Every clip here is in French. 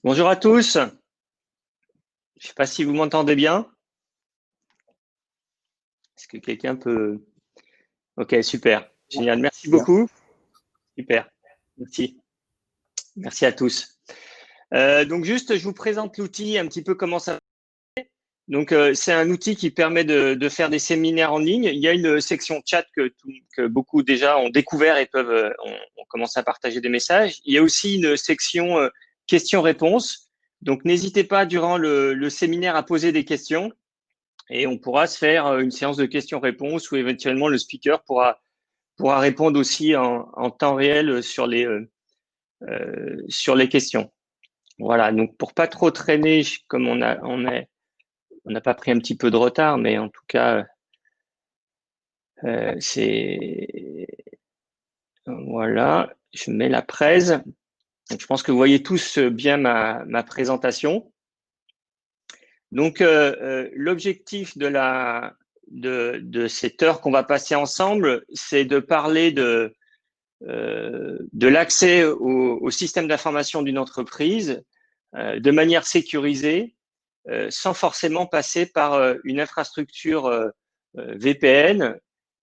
Bonjour à tous. Je ne sais pas si vous m'entendez bien. Est-ce que quelqu'un peut… Ok, super. Génial. Merci Bien. beaucoup. Super. Merci. Merci à tous. Donc, juste, je vous présente l'outil, un petit peu comment ça… Donc, c'est un outil qui permet de faire des séminaires en ligne. Il y a une section chat que beaucoup déjà ont découvert et ont commencé à partager des messages. Il y a aussi une section questions-réponses. Donc, n'hésitez pas durant le séminaire à poser des questions. Et on pourra se faire une séance de questions-réponses où éventuellement le speaker pourra répondre aussi en temps réel sur les questions. Voilà, donc pour pas trop traîner, comme on n'a pas pris un petit peu de retard, mais en tout cas, c'est… Voilà, je mets la presse. Donc, je pense que vous voyez tous bien ma présentation. Donc, l'objectif de cette heure qu'on va passer ensemble, c'est de parler de l'accès au système d'information d'une entreprise de manière sécurisée, sans forcément passer par une infrastructure VPN.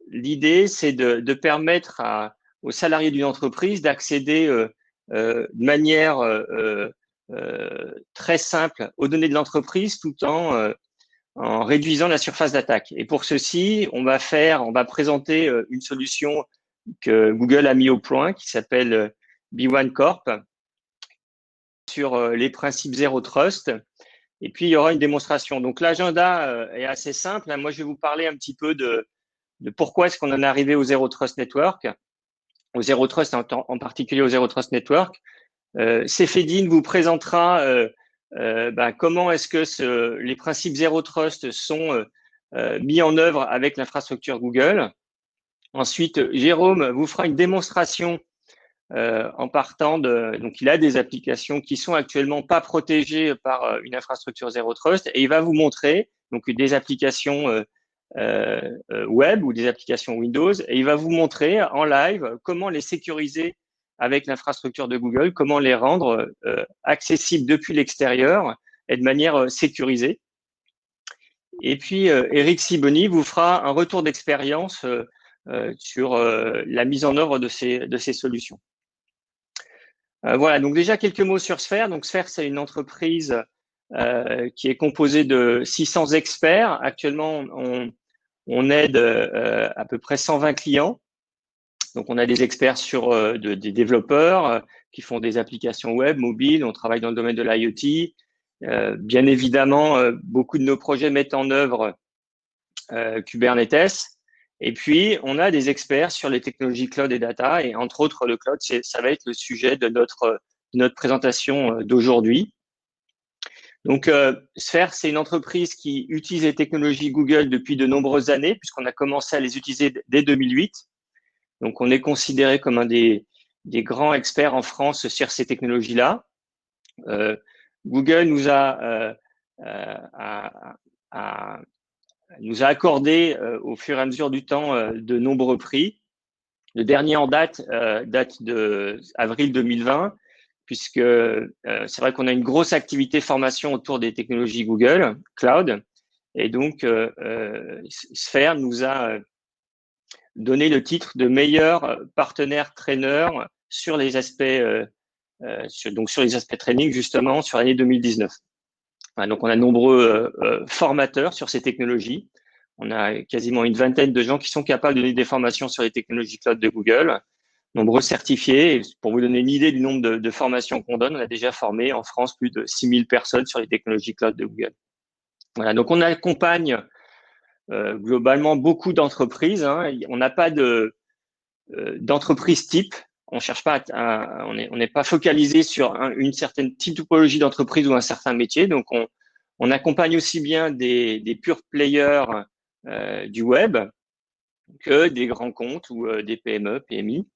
L'idée, c'est de permettre aux salariés d'une entreprise d'accéder de manière très simple aux données de l'entreprise tout en réduisant la surface d'attaque. Et pour ceci, on va présenter une solution que Google a mis au point qui s'appelle B1 Corp sur les principes Zero Trust. Et puis, il y aura une démonstration. Donc, l'agenda est assez simple. Moi, je vais vous parler un petit peu de pourquoi est-ce qu'on en est arrivé au Zero Trust Network, au Zero Trust en particulier au Zero Trust Network. Céphedine vous présentera comment est-ce que les principes Zero Trust sont mis en œuvre avec l'infrastructure Google. Ensuite, Jérôme vous fera une démonstration en partant de… Donc, il a des applications qui sont actuellement pas protégées par une infrastructure Zero Trust et il va vous montrer donc des applications web ou des applications Windows et il va vous montrer en live comment les sécuriser avec l'infrastructure de Google, comment les rendre accessibles depuis l'extérieur et de manière sécurisée. Et puis, Eric Siboni vous fera un retour d'expérience sur la mise en œuvre de ces solutions. Voilà, donc déjà quelques mots sur Sphere. Donc Sphere, c'est une entreprise qui est composée de 600 experts. Actuellement, on aide à peu près 120 clients. Donc, on a des experts sur des développeurs qui font des applications web, mobiles. On travaille dans le domaine de l'IoT. Bien évidemment, beaucoup de nos projets mettent en œuvre Kubernetes. Et puis, on a des experts sur les technologies cloud et data. Et entre autres, le cloud, ça va être le sujet de notre présentation d'aujourd'hui. Donc, Sphere, c'est une entreprise qui utilise les technologies Google depuis de nombreuses années, puisqu'on a commencé à les utiliser dès 2008. Donc, on est considéré comme un des grands experts en France sur ces technologies-là. Google nous a accordé au fur et à mesure du temps de nombreux prix. Le dernier en date de avril 2020, puisque c'est vrai qu'on a une grosse activité formation autour des technologies Google Cloud. Et donc, Sphere nous a donné le titre de meilleur partenaire trainer sur les aspects sur les aspects training justement sur l'année 2019. Voilà, donc on a de nombreux formateurs sur ces technologies. On a quasiment une vingtaine de gens qui sont capables de donner des formations sur les technologies cloud de Google, nombreux certifiés. Et pour vous donner une idée du nombre de formations qu'on donne, on a déjà formé en France plus de 6000 personnes sur les technologies cloud de Google. Voilà, donc on accompagne globalement beaucoup d'entreprises. On n'a pas d'entreprise type. On cherche pas on n'est pas focalisé sur une certaine typologie d'entreprise ou un certain métier. Donc, on accompagne aussi bien des pure players du web que des grands comptes ou des PME, PMI.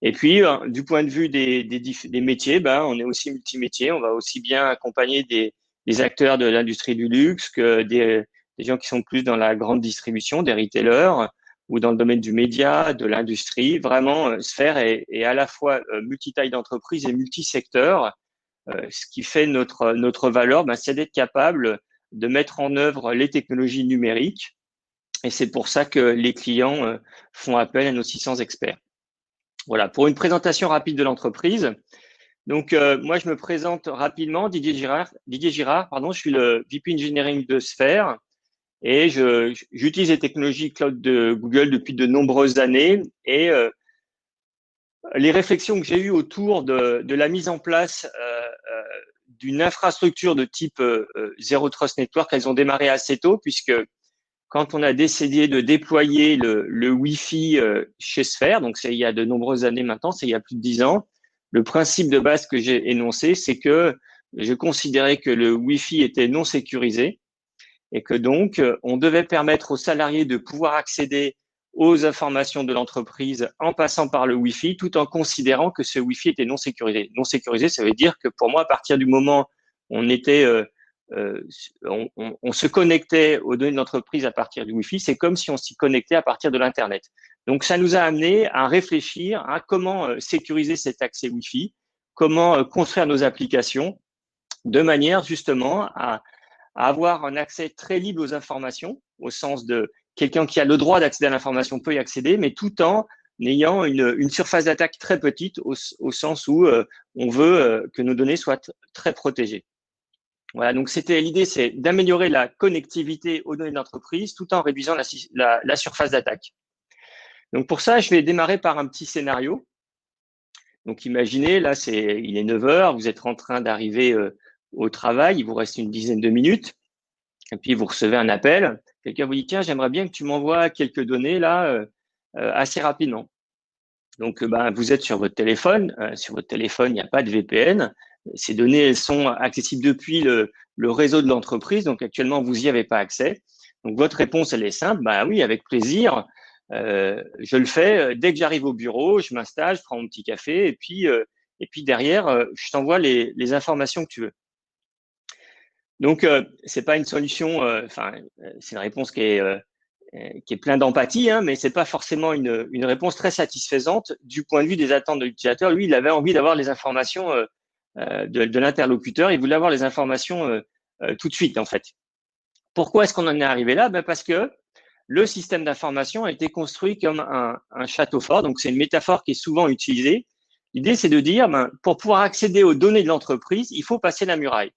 Et puis, du point de vue des métiers, on est aussi multimétier. On va aussi bien accompagner des acteurs de l'industrie du luxe que des gens qui sont plus dans la grande distribution, des retailers, ou dans le domaine du média, de l'industrie. Vraiment, Sphere est à la fois multitaille d'entreprise et multisecteur. Ce qui fait notre valeur, c'est d'être capable de mettre en œuvre les technologies numériques. Et c'est pour ça que les clients font appel à nos 600 experts. Voilà, pour une présentation rapide de l'entreprise. Donc, moi, je me présente rapidement, Didier Girard, pardon, je suis le VP Engineering de Sphère et j'utilise les technologies cloud de Google depuis de nombreuses années et les réflexions que j'ai eues autour de la mise en place d'une infrastructure de type Zero Trust Network, elles ont démarré assez tôt puisque quand on a décidé de déployer le Wi-Fi chez Sphère, donc c'est il y a de nombreuses années maintenant, c'est il y a plus de 10 ans, le principe de base que j'ai énoncé, c'est que je considérais que le Wi-Fi était non sécurisé et que donc on devait permettre aux salariés de pouvoir accéder aux informations de l'entreprise en passant par le Wi-Fi, tout en considérant que ce Wi-Fi était non sécurisé. Non sécurisé, ça veut dire que pour moi, à partir du moment où on était on se connectait aux données de l'entreprise à partir du Wi-Fi, c'est comme si on s'y connectait à partir de l'Internet. Donc, ça nous a amené à réfléchir à comment sécuriser cet accès Wi-Fi, comment construire nos applications de manière justement à avoir un accès très libre aux informations, au sens de quelqu'un qui a le droit d'accéder à l'information peut y accéder, mais tout en ayant une surface d'attaque très petite au sens où on veut que nos données soient très protégées. Voilà, donc l'idée, c'est d'améliorer la connectivité aux données d'entreprise tout en réduisant la surface d'attaque. Donc pour ça, je vais démarrer par un petit scénario. Donc imaginez, là, il est 9 heures, vous êtes en train d'arriver au travail, il vous reste une dizaine de minutes, et puis vous recevez un appel. Quelqu'un vous dit, tiens, j'aimerais bien que tu m'envoies quelques données là assez rapidement. Donc, vous êtes sur votre téléphone. Sur votre téléphone, il n'y a pas de VPN. Ces données, elles sont accessibles depuis le réseau de l'entreprise. Donc, actuellement, vous n'y avez pas accès. Donc, votre réponse, elle est simple. Bah oui, avec plaisir. Je le fais dès que j'arrive au bureau, je m'installe, je prends mon petit café et puis derrière, je t'envoie les informations que tu veux. Donc, c'est pas une solution. C'est une réponse qui est plein d'empathie, hein, mais c'est pas forcément une réponse très satisfaisante du point de vue des attentes de l'utilisateur. Lui, il avait envie d'avoir les informations de l'interlocuteur. Il voulait avoir les informations tout de suite, en fait. Pourquoi est-ce qu'on en est arrivé là? Parce que le système d'information a été construit comme un château fort. Donc, c'est une métaphore qui est souvent utilisée. L'idée, c'est de dire, pour pouvoir accéder aux données de l'entreprise, il faut passer la muraille,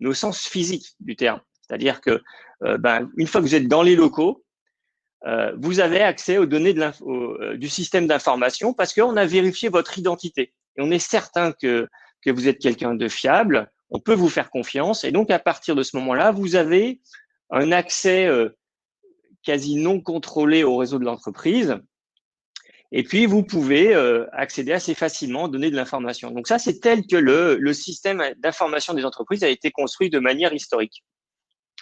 mais au sens physique du terme. C'est-à-dire que une fois que vous êtes dans les locaux, vous avez accès aux données du système d'information parce qu'on a vérifié votre identité. Et on est certain que vous êtes quelqu'un de fiable, on peut vous faire confiance. Et donc, à partir de ce moment-là, vous avez un accès quasi non contrôlé au réseau de l'entreprise. Et puis, vous pouvez accéder assez facilement aux données de l'information. Donc, ça, c'est tel que le système d'information des entreprises a été construit de manière historique.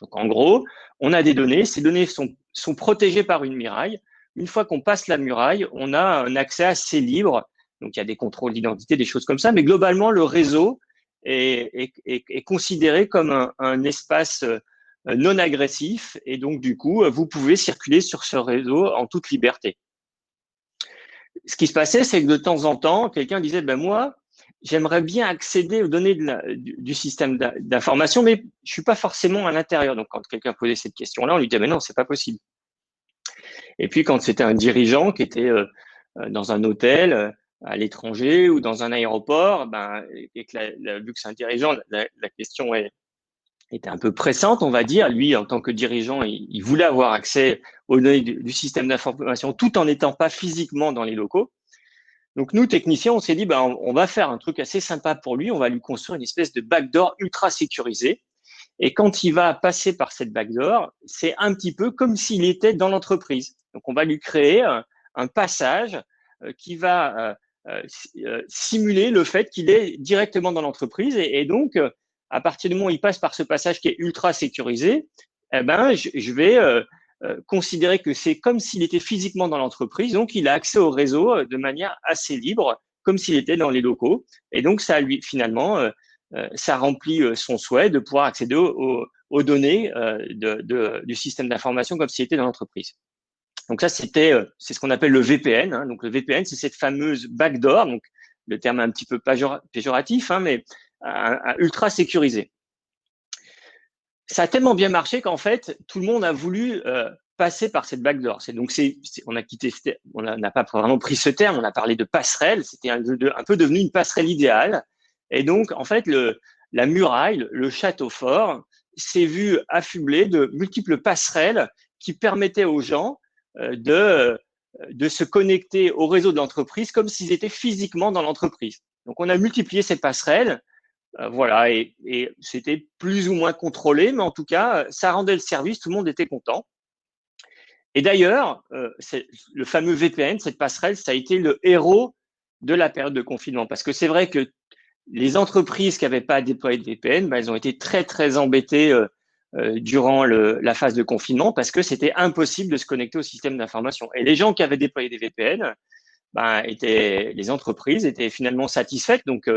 Donc, en gros, on a des données. Ces données sont protégées par une muraille. Une fois qu'on passe la muraille, on a un accès assez libre. Donc, il y a des contrôles d'identité, des choses comme ça. Mais globalement, le réseau est considéré comme un espace non agressif. Et donc, du coup, vous pouvez circuler sur ce réseau en toute liberté. Ce qui se passait, c'est que de temps en temps, quelqu'un disait, moi, j'aimerais bien accéder aux données du système d'information, mais je suis pas forcément à l'intérieur. Donc, quand quelqu'un posait cette question-là, on lui disait, mais non, c'est pas possible. Et puis, quand c'était un dirigeant qui était dans un hôtel à l'étranger ou dans un aéroport, et que vu que c'est un dirigeant, la question était un peu pressante, on va dire. Lui, en tant que dirigeant, il voulait avoir accès aux données du système d'information tout en n'étant pas physiquement dans les locaux. Donc, nous, techniciens, on s'est dit, on va faire un truc assez sympa pour lui. On va lui construire une espèce de backdoor ultra sécurisée. Et quand il va passer par cette backdoor, c'est un petit peu comme s'il était dans l'entreprise. Donc, on va lui créer un passage qui va simuler le fait qu'il est directement dans l'entreprise. Et donc, à partir du moment où il passe par ce passage qui est ultra sécurisé, je vais considérer que c'est comme s'il était physiquement dans l'entreprise, donc il a accès au réseau de manière assez libre, comme s'il était dans les locaux. Et donc, ça lui, finalement, ça remplit son souhait de pouvoir accéder aux données du système d'information comme s'il était dans l'entreprise. Donc ça, c'est ce qu'on appelle le VPN. Hein. Donc le VPN, c'est cette fameuse backdoor. Donc le terme est un petit peu péjoratif, hein, mais ultra sécurisé. Ça a tellement bien marché qu'en fait, tout le monde a voulu passer par cette backdoor. On n'a pas vraiment pris ce terme, on a parlé de passerelle, c'était un peu devenu une passerelle idéale. Et donc, en fait, la muraille, le château fort, s'est vu affublé de multiples passerelles qui permettaient aux gens de se connecter au réseau de l'entreprise comme s'ils étaient physiquement dans l'entreprise. Donc, on a multiplié ces passerelles. Voilà, et c'était plus ou moins contrôlé, mais en tout cas, ça rendait le service, tout le monde était content. Et d'ailleurs, le fameux VPN, cette passerelle, ça a été le héros de la période de confinement. Parce que c'est vrai que les entreprises qui n'avaient pas déployé de VPN, elles ont été très, très embêtées durant la phase de confinement parce que c'était impossible de se connecter au système d'information. Et les gens qui avaient déployé des VPN, les entreprises étaient finalement satisfaites. Donc,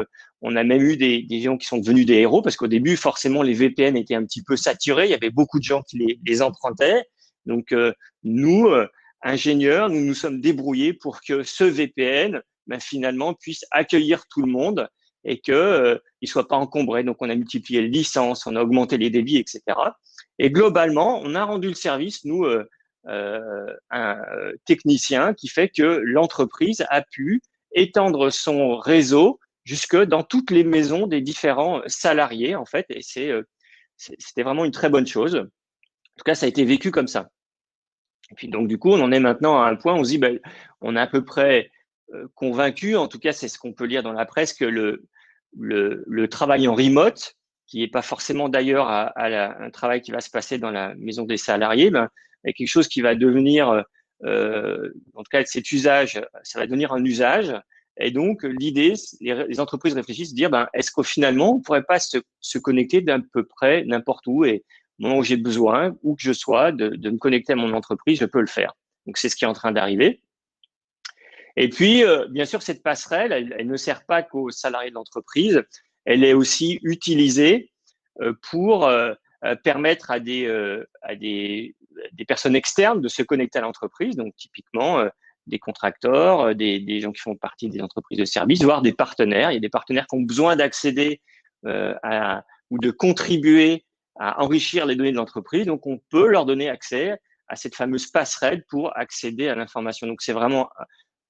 on a même eu des gens qui sont devenus des héros parce qu'au début, forcément, les VPN étaient un petit peu saturés. Il y avait beaucoup de gens qui les empruntaient. Donc, nous, ingénieurs, nous nous sommes débrouillés pour que ce VPN, finalement, puisse accueillir tout le monde et qu'il ne soit pas encombré. Donc, on a multiplié les licences, on a augmenté les débits, etc. Et globalement, on a rendu le service, nous, un technicien qui fait que l'entreprise a pu étendre son réseau jusque dans toutes les maisons des différents salariés, en fait, et c'était vraiment une très bonne chose. En tout cas, ça a été vécu comme ça. Et puis donc, du coup, on en est maintenant à un point où on se dit, on est à peu près convaincu, en tout cas, c'est ce qu'on peut lire dans la presse, que le travail en remote, qui n'est pas forcément d'ailleurs un travail qui va se passer dans la maison des salariés, est quelque chose qui va devenir, en tout cas, cet usage, ça va devenir un usage. Et donc, l'idée, les entreprises réfléchissent, dire, est-ce qu'au finalement, on ne pourrait pas se connecter d'à peu près n'importe où et au moment où j'ai besoin, où que je sois, de me connecter à mon entreprise, je peux le faire. Donc, c'est ce qui est en train d'arriver. Et puis, bien sûr, cette passerelle, elle ne sert pas qu'aux salariés de l'entreprise, elle est aussi utilisée pour permettre à des personnes externes de se connecter à l'entreprise, donc typiquement des contracteurs, des gens qui font partie des entreprises de services, voire des partenaires. Il y a des partenaires qui ont besoin d'accéder ou de contribuer à enrichir les données de l'entreprise, donc on peut leur donner accès à cette fameuse passerelle pour accéder à l'information. Donc c'est vraiment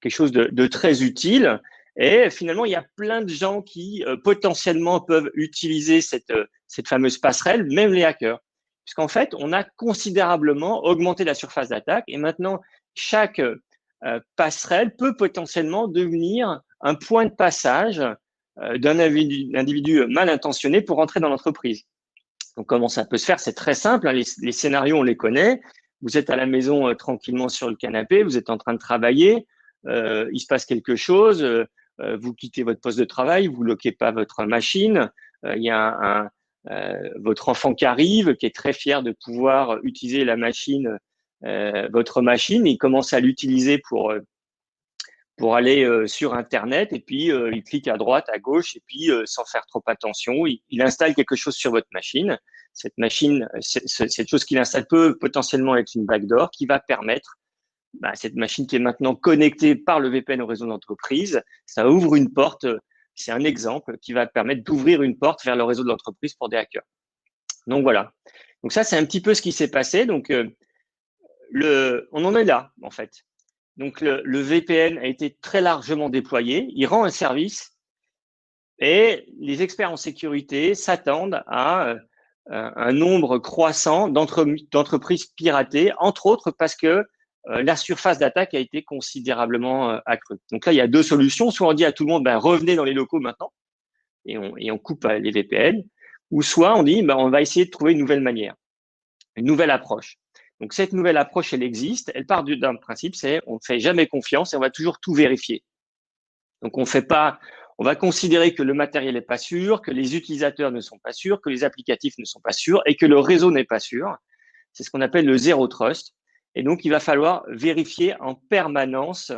quelque chose de très utile. Et finalement, il y a plein de gens qui potentiellement peuvent utiliser cette fameuse passerelle, même les hackers. Puisqu'en fait, on a considérablement augmenté la surface d'attaque et maintenant, chaque passerelle peut potentiellement devenir un point de passage d'un individu mal intentionné pour entrer dans l'entreprise. Donc, comment ça peut se faire? C'est très simple. Hein, les scénarios, on les connaît. Vous êtes à la maison tranquillement sur le canapé, vous êtes en train de travailler, il se passe quelque chose, vous quittez votre poste de travail, vous bloquez pas votre machine, il y a votre enfant qui arrive, qui est très fier de pouvoir utiliser la machine, votre machine, il commence à l'utiliser pour aller sur Internet et puis il clique à droite, à gauche et puis sans faire trop attention, il installe quelque chose sur votre machine. Cette machine, cette chose qu'il installe peut potentiellement être une backdoor qui va permettre cette machine qui est maintenant connectée par le VPN au réseau d'entreprise, ça ouvre une porte, c'est un exemple qui va permettre d'ouvrir une porte vers le réseau de l'entreprise pour des hackers. Donc voilà. Donc ça, c'est un petit peu ce qui s'est passé. Donc on en est là, en fait. Donc le VPN a été très largement déployé, il rend un service et les experts en sécurité s'attendent à un nombre croissant d'entreprises piratées, entre autres parce que la surface d'attaque a été considérablement accrue. Donc là, il y a deux solutions. Soit on dit à tout le monde, revenez dans les locaux maintenant et on coupe les VPN, ou soit on dit, on va essayer de trouver une nouvelle manière, une nouvelle approche. Donc cette nouvelle approche, elle existe. Elle part d'un principe, c'est on ne fait jamais confiance et on va toujours tout vérifier. Donc on va considérer que le matériel n'est pas sûr, que les utilisateurs ne sont pas sûrs, que les applicatifs ne sont pas sûrs et que le réseau n'est pas sûr. C'est ce qu'on appelle le zero trust. Et donc, il va falloir vérifier en permanence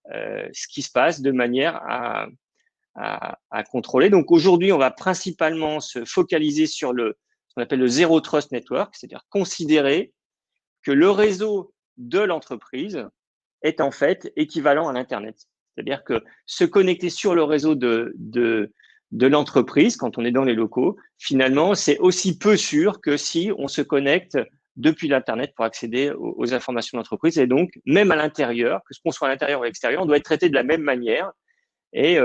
ce qui se passe de manière à contrôler. Donc, aujourd'hui, on va principalement se focaliser sur ce qu'on appelle le zero trust network, c'est-à-dire considérer que le réseau de l'entreprise est en fait équivalent à l'Internet. C'est-à-dire que se connecter sur le réseau de de l'entreprise quand on est dans les locaux, finalement, c'est aussi peu sûr que si on se connecte depuis l'Internet pour accéder aux informations d'entreprise. Et donc, même à l'intérieur, que ce qu'on soit à l'intérieur ou à l'extérieur, on doit être traité de la même manière et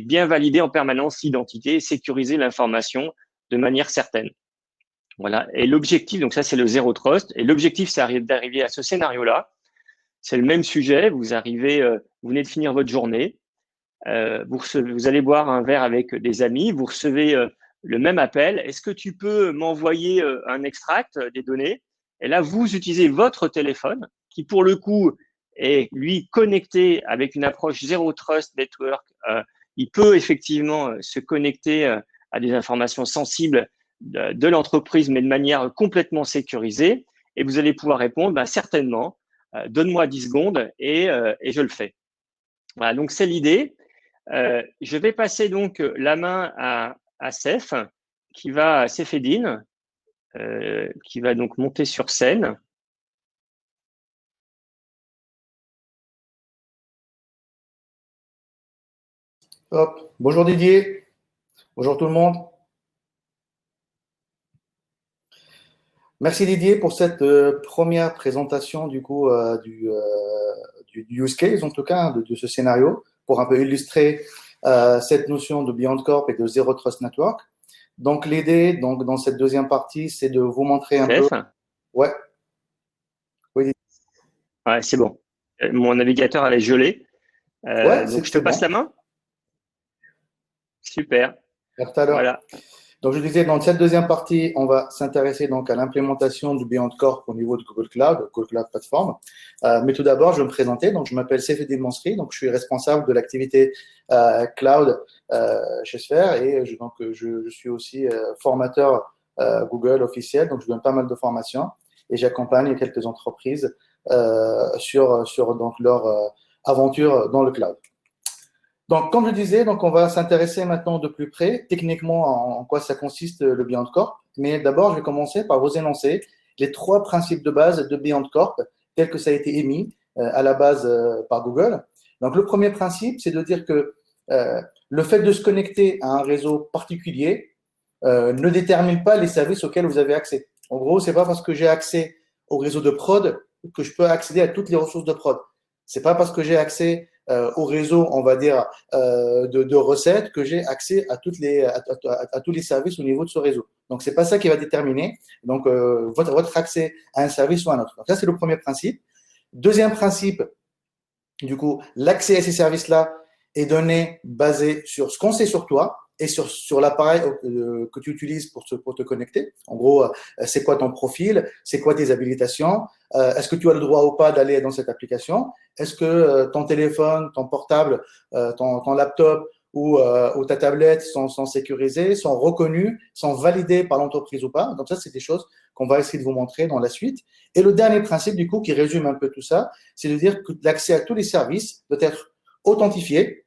bien valider en permanence l'identité et sécuriser l'information de manière certaine. Voilà. Et l'objectif, donc ça, c'est le zéro trust. Et l'objectif, c'est d'arriver à ce scénario-là. C'est le même sujet. Vous arrivez, vous venez de finir votre journée. Vous allez boire un verre avec des amis. Vous recevez le même appel. Est-ce que tu peux m'envoyer un extract des données? Et là, vous utilisez votre téléphone qui, pour le coup, est lui connecté avec une approche zéro trust network. Il peut effectivement se connecter à des informations sensibles de l'entreprise, mais de manière complètement sécurisée. Et vous allez pouvoir répondre, ben, certainement, donne-moi 10 secondes et je le fais. Voilà, donc c'est l'idée. Je vais passer donc la main à Seth, Sefedine, qui va donc monter sur scène. Hop. Bonjour Didier, bonjour tout le monde. Merci Didier pour cette première présentation du coup du use case en tout cas de ce scénario pour un peu illustrer cette notion de Beyond Corp et de Zero Trust Network. Donc l'idée donc dans cette deuxième partie c'est de vous montrer un peu. Ouais. Oui. Ouais, c'est bon. Mon navigateur elle est gelé. Donc je te passe la main. Super. À tout à l'heure. Voilà. Donc, je disais, dans cette deuxième partie, on va s'intéresser donc à l'implémentation du Beyond Corp au niveau de Google Cloud Platform. Mais tout d'abord, je vais me présenter. Donc, je m'appelle Sefedine Monsri. Donc, je suis responsable de l'activité cloud chez Sphere et je suis aussi formateur Google officiel. Donc, je donne pas mal de formations et j'accompagne quelques entreprises sur donc, leur aventure dans le cloud. Donc, comme je disais, donc on va s'intéresser maintenant de plus près, techniquement, en quoi ça consiste le Beyond Corp. Mais d'abord, je vais commencer par vous énoncer les 3 principes de base de Beyond Corp, tels que ça a été émis à la base par Google. Donc, le premier principe, c'est de dire que le fait de se connecter à un réseau particulier ne détermine pas les services auxquels vous avez accès. En gros, c'est pas parce que j'ai accès au réseau de prod que je peux accéder à toutes les ressources de prod. C'est pas parce que j'ai accès au réseau, on va dire, de recettes que j'ai accès à tous les services au niveau de ce réseau. Donc, c'est pas ça qui va déterminer donc votre accès à un service ou à un autre. Donc, ça, c'est le premier principe. Deuxième principe, du coup, l'accès à ces services-là est donné basé sur ce qu'on sait sur toi et sur l'appareil que tu utilises pour te connecter. En gros, c'est quoi ton profil, c'est quoi tes habilitations, est-ce que tu as le droit ou pas d'aller dans cette application, est-ce que ton téléphone, ton portable, ton laptop ou ta tablette sont sécurisés, sont reconnus, sont validés par l'entreprise ou pas. Donc ça, c'est des choses qu'on va essayer de vous montrer dans la suite. Et le dernier principe, du coup, qui résume un peu tout ça, c'est de dire que l'accès à tous les services doit être authentifié,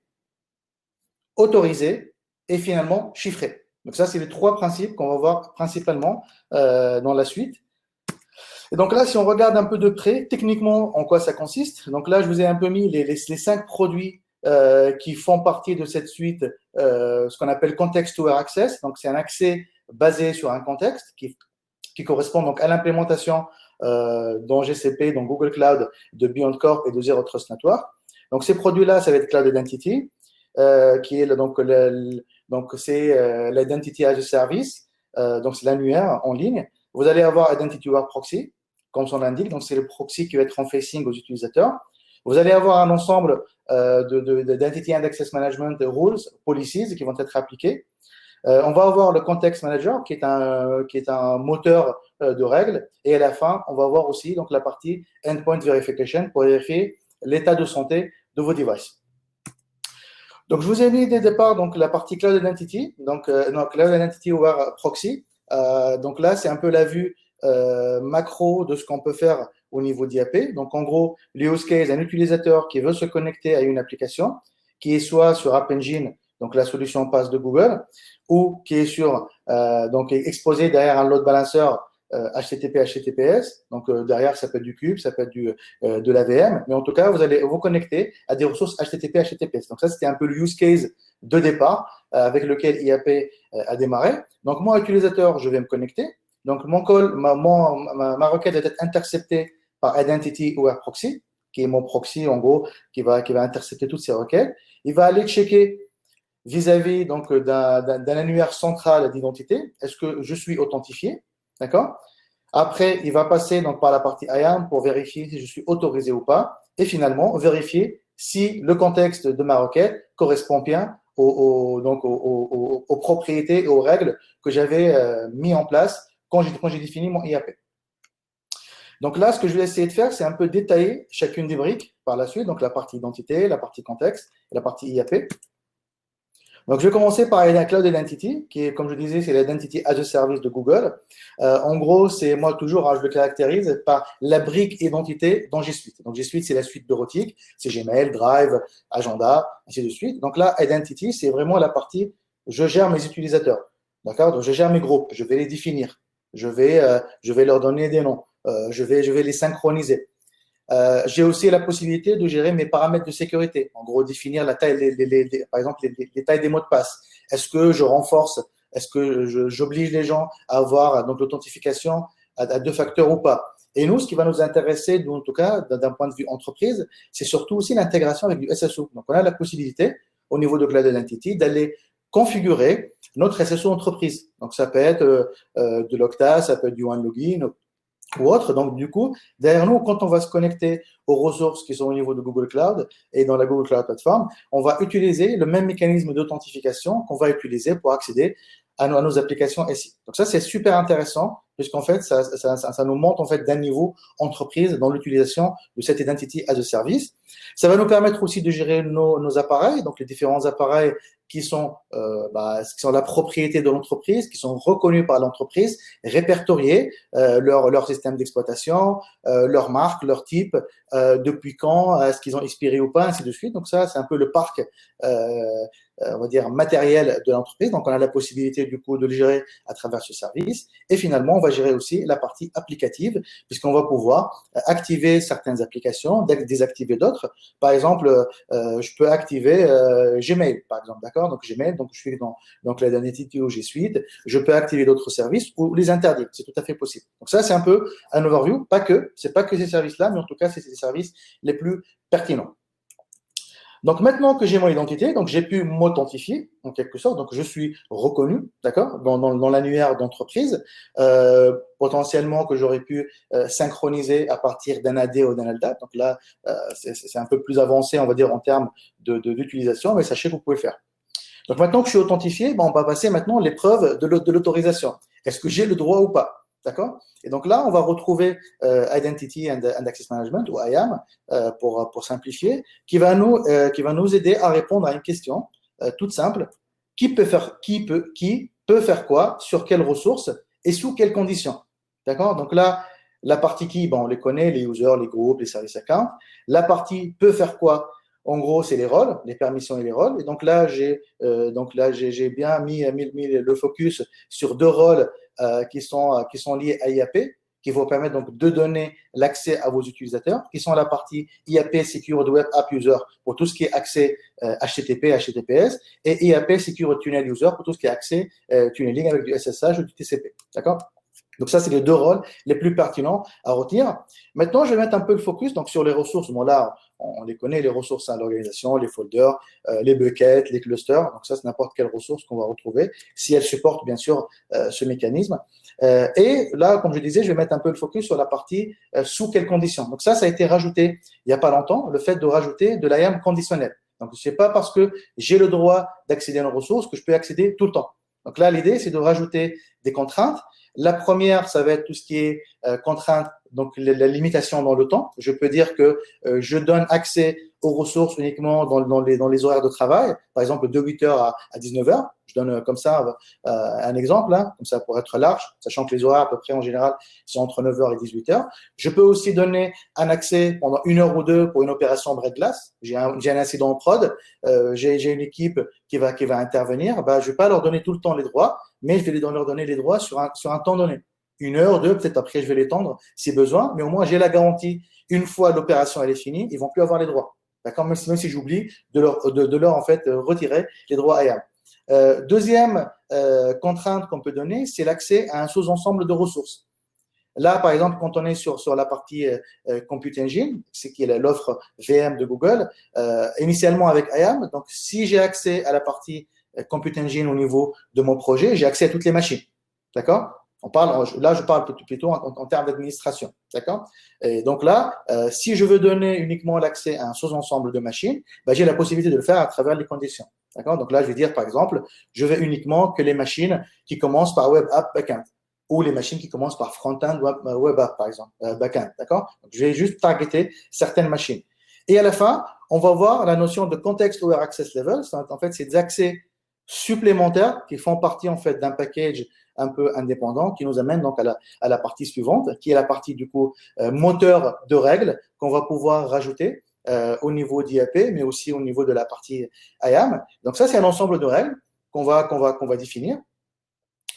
autorisé et finalement chiffré. Donc ça, c'est les 3 principes qu'on va voir principalement dans la suite. Et donc là, si on regarde un peu de près, techniquement, en quoi ça consiste. Donc là, je vous ai un peu mis les 5 produits qui font partie de cette suite, ce qu'on appelle Context-Aware Access. Donc, c'est un accès basé sur un contexte qui correspond donc à l'implémentation dans GCP, dans Google Cloud, de Beyond Corp et de Zero Trust Network. Donc, ces produits-là, ça va être Cloud Identity, qui est donc c'est l'Identity as a Service, donc c'est l'annuaire en ligne. Vous allez avoir Identity Aware Proxy, comme son l'indique, donc c'est le proxy qui va être en facing aux utilisateurs. Vous allez avoir un ensemble d'Identity and Access Management Rules, Policies qui vont être appliqués. On va avoir le Context Manager qui est un moteur de règles. Et à la fin, on va avoir aussi donc, la partie Endpoint Verification pour vérifier l'état de santé de vos devices. Donc, je vous ai mis dès le départ donc, la partie Cloud Identity, donc Cloud Identity Aware Proxy. Donc là, c'est un peu la vue macro de ce qu'on peut faire au niveau d'IAP. Donc, en gros, le use case, un utilisateur qui veut se connecter à une application qui est soit sur App Engine, donc la solution PaaS de Google, ou qui est donc exposé derrière un load balancer HTTP, HTTPS. Donc, derrière, ça peut être du cube, ça peut être de l'AVM. Mais en tout cas, vous allez vous connecter à des ressources HTTP, HTTPS. Donc, ça, c'était un peu le use case de départ avec lequel IAP a démarré. Donc, moi, utilisateur, je vais me connecter. Donc, mon call, ma requête va être interceptée par Identity Aware Proxy, qui est mon proxy, en gros, qui va intercepter toutes ces requêtes. Il va aller checker vis-à-vis donc d'un annuaire central d'identité. Est-ce que je suis authentifié? D'accord? Après, il va passer donc par la partie IAM pour vérifier si je suis autorisé ou pas. Et finalement, vérifier si le contexte de ma requête correspond bien aux propriétés et aux règles que j'avais mis en place quand j'ai défini mon IAP. Donc là, ce que je vais essayer de faire, c'est un peu détailler chacune des briques par la suite, donc la partie identité, la partie contexte et la partie IAP. Donc, je vais commencer par la Cloud Identity, qui est, comme je disais, c'est l'Identity as a Service de Google. En gros, c'est moi toujours, je le caractérise par la brique identité dans G Suite. Donc, G Suite, c'est la suite bureautique, c'est Gmail, Drive, Agenda, ainsi de suite. Donc là, Identity, c'est vraiment la partie, je gère mes utilisateurs. D'accord? Donc, je gère mes groupes, je vais les définir, je vais leur donner des noms. Je vais les synchroniser. J'ai aussi la possibilité de gérer mes paramètres de sécurité. En gros, définir la taille, par exemple, les tailles des mots de passe. Est-ce que je renforce, est-ce que j'oblige les gens à avoir donc l'authentification à 2 facteurs ou pas? Et nous, ce qui va nous intéresser, en tout cas, d'un point de vue entreprise, c'est surtout aussi l'intégration avec du SSO. Donc, on a la possibilité, au niveau de Cloud Identity, d'aller configurer notre SSO entreprise. Donc, ça peut être de l'Okta, ça peut être du OneLogin ou autre. Donc, du coup, derrière nous, quand on va se connecter aux ressources qui sont au niveau de Google Cloud et dans la Google Cloud Platform, on va utiliser le même mécanisme d'authentification qu'on va utiliser pour accéder à nos applications SI. Donc, ça, c'est super intéressant puisqu'en fait, ça nous monte en fait d'un niveau entreprise dans l'utilisation de cette Identity as a Service. Ça va nous permettre aussi de gérer nos appareils, donc les différents appareils qui sont la propriété de l'entreprise, qui sont reconnus par l'entreprise, répertoriés, leur système d'exploitation, leur marque, leur type, depuis quand, est-ce qu'ils ont expiré ou pas, ainsi de suite. Donc ça, c'est un peu le parc, on va dire, matériel de l'entreprise. Donc on a la possibilité du coup de le gérer à travers ce service. Et finalement, on va gérer aussi la partie applicative, puisqu'on va pouvoir activer certaines applications, désactiver d'autres. Par exemple, je peux activer Gmail, par exemple, d'accord? Donc Gmail, donc je suis dans la Identity ou G Suite, je peux activer d'autres services ou les interdire, c'est tout à fait possible. Donc ça, c'est un peu un overview, c'est pas que ces services-là, mais en tout cas, c'est les services les plus pertinents. Donc maintenant que j'ai mon identité, donc j'ai pu m'authentifier en quelque sorte, donc je suis reconnu, d'accord, dans l'annuaire d'entreprise, potentiellement que j'aurais pu synchroniser à partir d'un AD ou d'un LDAP. Donc là, c'est un peu plus avancé, on va dire, en termes d'utilisation, mais sachez que vous pouvez le faire. Donc maintenant que je suis authentifié, on va passer maintenant l'épreuve de l'autorisation. Est-ce que j'ai le droit ou pas? D'accord? Et donc là, on va retrouver Identity and Access Management, ou IAM, pour simplifier, qui va nous aider à répondre à une question toute simple. Qui peut faire quoi, sur quelles ressources et sous quelles conditions? D'accord? Donc là, la partie qui, on les connaît, les users, les groupes, les services accounts. La partie peut faire quoi? En gros, c'est les rôles, les permissions et les rôles. Et donc là, j'ai bien mis le focus sur 2 rôles qui sont liés à IAP, qui vont permettre donc de donner l'accès à vos utilisateurs, qui sont la partie IAP Secured Web App User pour tout ce qui est accès HTTP, HTTPS, et IAP Secured Tunnel User pour tout ce qui est accès tunneling avec du SSH ou du TCP. D'accord? Donc ça, c'est les 2 rôles les plus pertinents à retenir. Maintenant, je vais mettre un peu le focus donc, sur les ressources. Bon, là, on les connaît, les ressources à l'organisation, les folders, les buckets, les clusters. Donc ça, c'est n'importe quelle ressource qu'on va retrouver, si elle supporte, bien sûr, ce mécanisme. Et là, comme je disais, je vais mettre un peu le focus sur la partie sous quelles conditions. Donc ça a été rajouté il n'y a pas longtemps, le fait de rajouter de l'IAM conditionnel. Donc, ce n'est pas parce que j'ai le droit d'accéder à une ressource que je peux accéder tout le temps. Donc là, l'idée, c'est de rajouter des contraintes. La première, ça va être tout ce qui est contrainte, donc la limitation dans le temps. Je peux dire que je donne accès aux ressources uniquement dans les horaires de travail, par exemple de 8h à 19h. Je donne comme ça un exemple, hein, comme ça pour être large, sachant que les horaires à peu près en général sont entre 9h et 18h. Je peux aussi donner un accès pendant 1 heure ou 2 pour une opération break-glace. J'ai un incident en prod, j'ai une équipe qui va intervenir. Je ne vais pas leur donner tout le temps les droits, mais je vais leur donner les droits sur un temps donné. 1 heure, 2, peut-être après je vais l'étendre si besoin, mais au moins j'ai la garantie, une fois l'opération elle est finie, ils vont plus avoir les droits. D'accord? Même si j'oublie de leur en fait retirer les droits IAM. Deuxième contrainte qu'on peut donner, c'est l'accès à un sous-ensemble de ressources. Là, par exemple, quand on est sur la partie Compute Engine, c'est qui est l'offre VM de Google, initialement avec IAM, donc si j'ai accès à la partie Compute Engine au niveau de mon projet, j'ai accès à toutes les machines. D'accord? Là, je parle plutôt en termes d'administration. D'accord? Et donc là, si je veux donner uniquement l'accès à un sous-ensemble de machines, ben, j'ai la possibilité de le faire à travers les conditions. D'accord? Donc là, je vais dire, par exemple, je veux uniquement que les machines qui commencent par Web App Backend ou les machines qui commencent par front-end web app, par exemple, back-end, d'accord? Donc, je vais juste targeter certaines machines. Et à la fin, on va voir la notion de Context Aware Access Level. En fait, c'est des accès supplémentaires qui font partie, en fait, d'un package un peu indépendant qui nous amène donc à la partie suivante, qui est la partie, du coup, moteur de règles qu'on va pouvoir rajouter au niveau d'IAP, mais aussi au niveau de la partie IAM. Donc, ça, c'est un ensemble de règles qu'on va définir.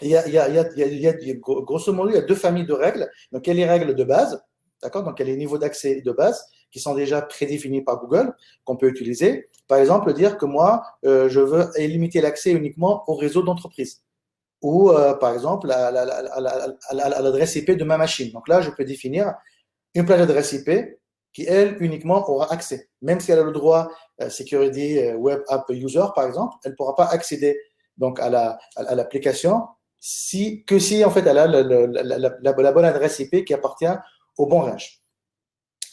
Grosso modo, il y a deux familles de règles. Donc, il y a les règles de base, d'accord? Donc, il y a les niveaux d'accès de base qui sont déjà prédéfinis par Google, qu'on peut utiliser. Par exemple, dire que moi, je veux limiter l'accès uniquement au réseau d'entreprise ou, par exemple, à l'adresse IP de ma machine. Donc là, je peux définir une plage d'adresse IP qui, elle, uniquement aura accès. Même si elle a le droit Security Web App User, par exemple, elle ne pourra pas accéder donc à l'application si en fait elle a la bonne adresse IP qui appartient au bon range.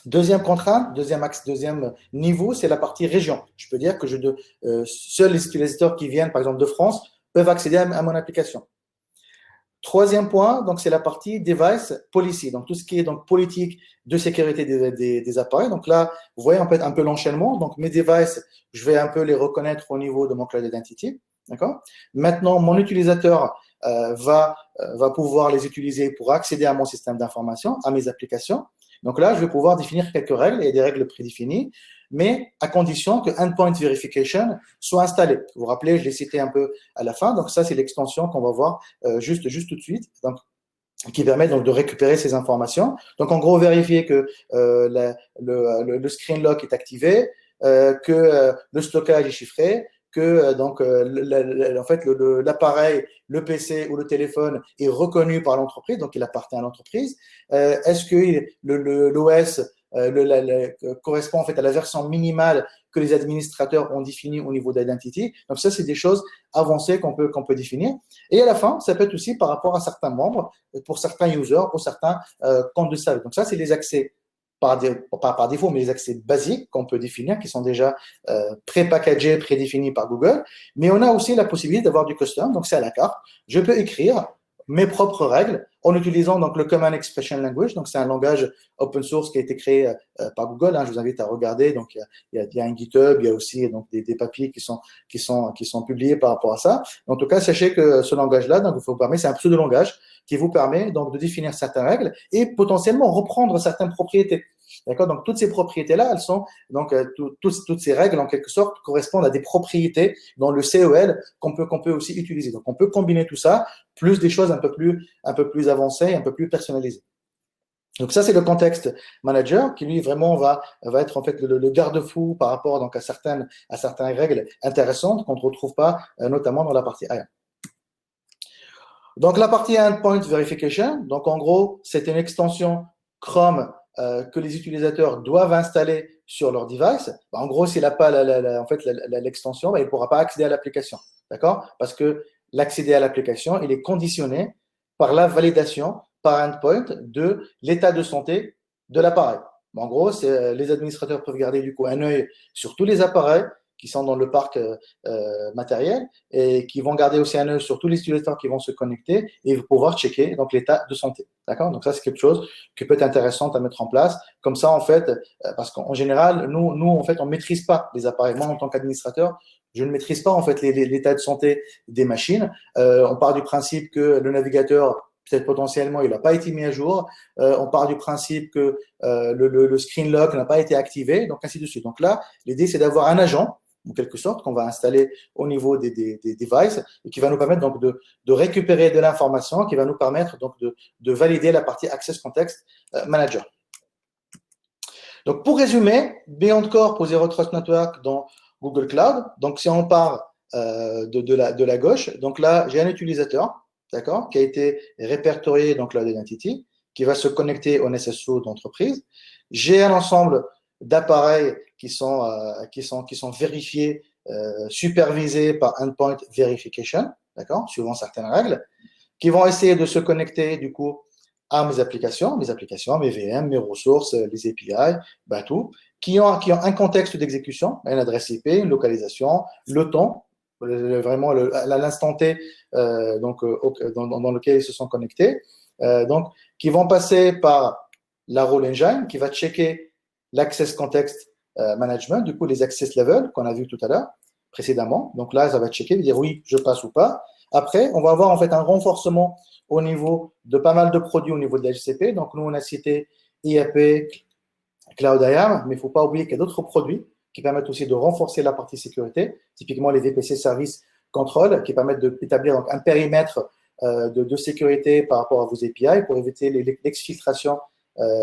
Deuxième contrainte, deuxième niveau, c'est la partie région. Je peux dire que seuls les utilisateurs qui viennent par exemple de France peuvent accéder à mon application. Troisième point, donc c'est la partie device policy, donc tout ce qui est donc politique de sécurité des appareils. Donc là, vous voyez en fait un peu l'enchaînement. Donc mes devices, je vais un peu les reconnaître au niveau de mon cloud identity. D'accord? Maintenant, mon utilisateur va pouvoir les utiliser pour accéder à mon système d'information, à mes applications. Donc là, je vais pouvoir définir quelques règles et des règles prédéfinies, mais à condition que Endpoint Verification soit installé. Vous vous rappelez, je l'ai cité un peu à la fin. Donc ça, c'est l'extension qu'on va voir juste tout de suite. Donc, qui permet donc de récupérer ces informations. Donc, en gros, vérifier que le screen lock est activé, que le stockage est chiffré, que donc en fait l'appareil, le PC ou le téléphone est reconnu par l'entreprise, donc il appartient à l'entreprise. Est-ce que l'OS correspond en fait à la version minimale que les administrateurs ont définie au niveau d'identity. Donc ça, c'est des choses avancées qu'on peut définir. Et à la fin, ça peut être aussi par rapport à certains membres, pour certains users, pour certains comptes de service. Donc ça, c'est les accès pas par défaut, mais les accès basiques qu'on peut définir, qui sont déjà pré-packagés, prédéfinis par Google. Mais on a aussi la possibilité d'avoir du custom, donc c'est à la carte. Je peux écrire mes propres règles en utilisant donc le Common Expression Language. Donc c'est un langage open source qui a été créé par Google. Hein, je vous invite à regarder. Donc il y a un GitHub, il y a aussi donc des papiers qui sont publiés par rapport à ça. En tout cas, sachez que ce langage-là, donc c'est un pseudo-langage qui vous permet donc de définir certaines règles et potentiellement reprendre certaines propriétés. D'accord? Donc, toutes ces propriétés-là, elles sont, donc, toutes ces règles, en quelque sorte, correspondent à des propriétés dans le CEL qu'on peut aussi utiliser. Donc, on peut combiner tout ça, plus des choses un peu plus avancées, un peu plus personnalisées. Donc, ça, c'est le Context Manager qui, lui, vraiment va être, en fait, le garde-fou par rapport, donc, à certaines règles intéressantes qu'on ne retrouve pas, notamment dans la partie IAM. Donc, la partie Endpoint Verification, donc, en gros, c'est une extension Chrome que les utilisateurs doivent installer sur leur device. En gros, s'il n'a pas l'extension, il ne pourra pas accéder à l'application. D'accord? Parce que l'accéder à l'application, il est conditionné par la validation par endpoint de l'état de santé de l'appareil. En gros, les administrateurs peuvent garder du coup un œil sur tous les appareils qui sont dans le parc matériel et qui vont garder aussi un œil sur tous les utilisateurs qui vont se connecter et pouvoir checker donc l'état de santé. D'accord? Donc ça, c'est quelque chose qui peut être intéressant à mettre en place. Comme ça, en fait, parce qu'en général, nous, en fait, on ne maîtrise pas les appareils. Moi, en tant qu'administrateur, je ne maîtrise pas en fait l'état de santé des machines. On part du principe que le navigateur peut-être potentiellement, il n'a pas été mis à jour. On part du principe que le screen lock n'a pas été activé, donc ainsi de suite. Donc là, l'idée, c'est d'avoir un agent en quelque sorte, qu'on va installer au niveau des devices et qui va nous permettre donc de récupérer de l'information, qui va nous permettre donc de valider la partie Access Context Manager. Donc, pour résumer, BeyondCorp pour Zero Trust Network dans Google Cloud. Donc, si on part de la gauche, donc là, j'ai un utilisateur, d'accord, qui a été répertorié dans Cloud Identity, qui va se connecter au SSO d'entreprise. J'ai un ensemble d'appareils qui sont vérifiés, supervisés par Endpoint Verification, d'accord, suivant certaines règles, qui vont essayer de se connecter, du coup, à mes applications, mes VM, mes ressources, les API, bah, tout, qui ont un contexte d'exécution, une adresse IP, une localisation, le temps, vraiment l'instant T dans lequel ils se sont connectés, donc qui vont passer par la role engine, qui va checker l'access context management, du coup les access levels qu'on a vu tout à l'heure précédemment. Donc là, ça va checker, dire oui, je passe ou pas. Après, on va avoir en fait un renforcement au niveau de pas mal de produits au niveau de la GCP. Donc, nous, on a cité IAP, Cloud IAM, mais il ne faut pas oublier qu'il y a d'autres produits qui permettent aussi de renforcer la partie sécurité, typiquement les VPC Service Control, qui permettent d'établir un périmètre de sécurité par rapport à vos API pour éviter l'exfiltration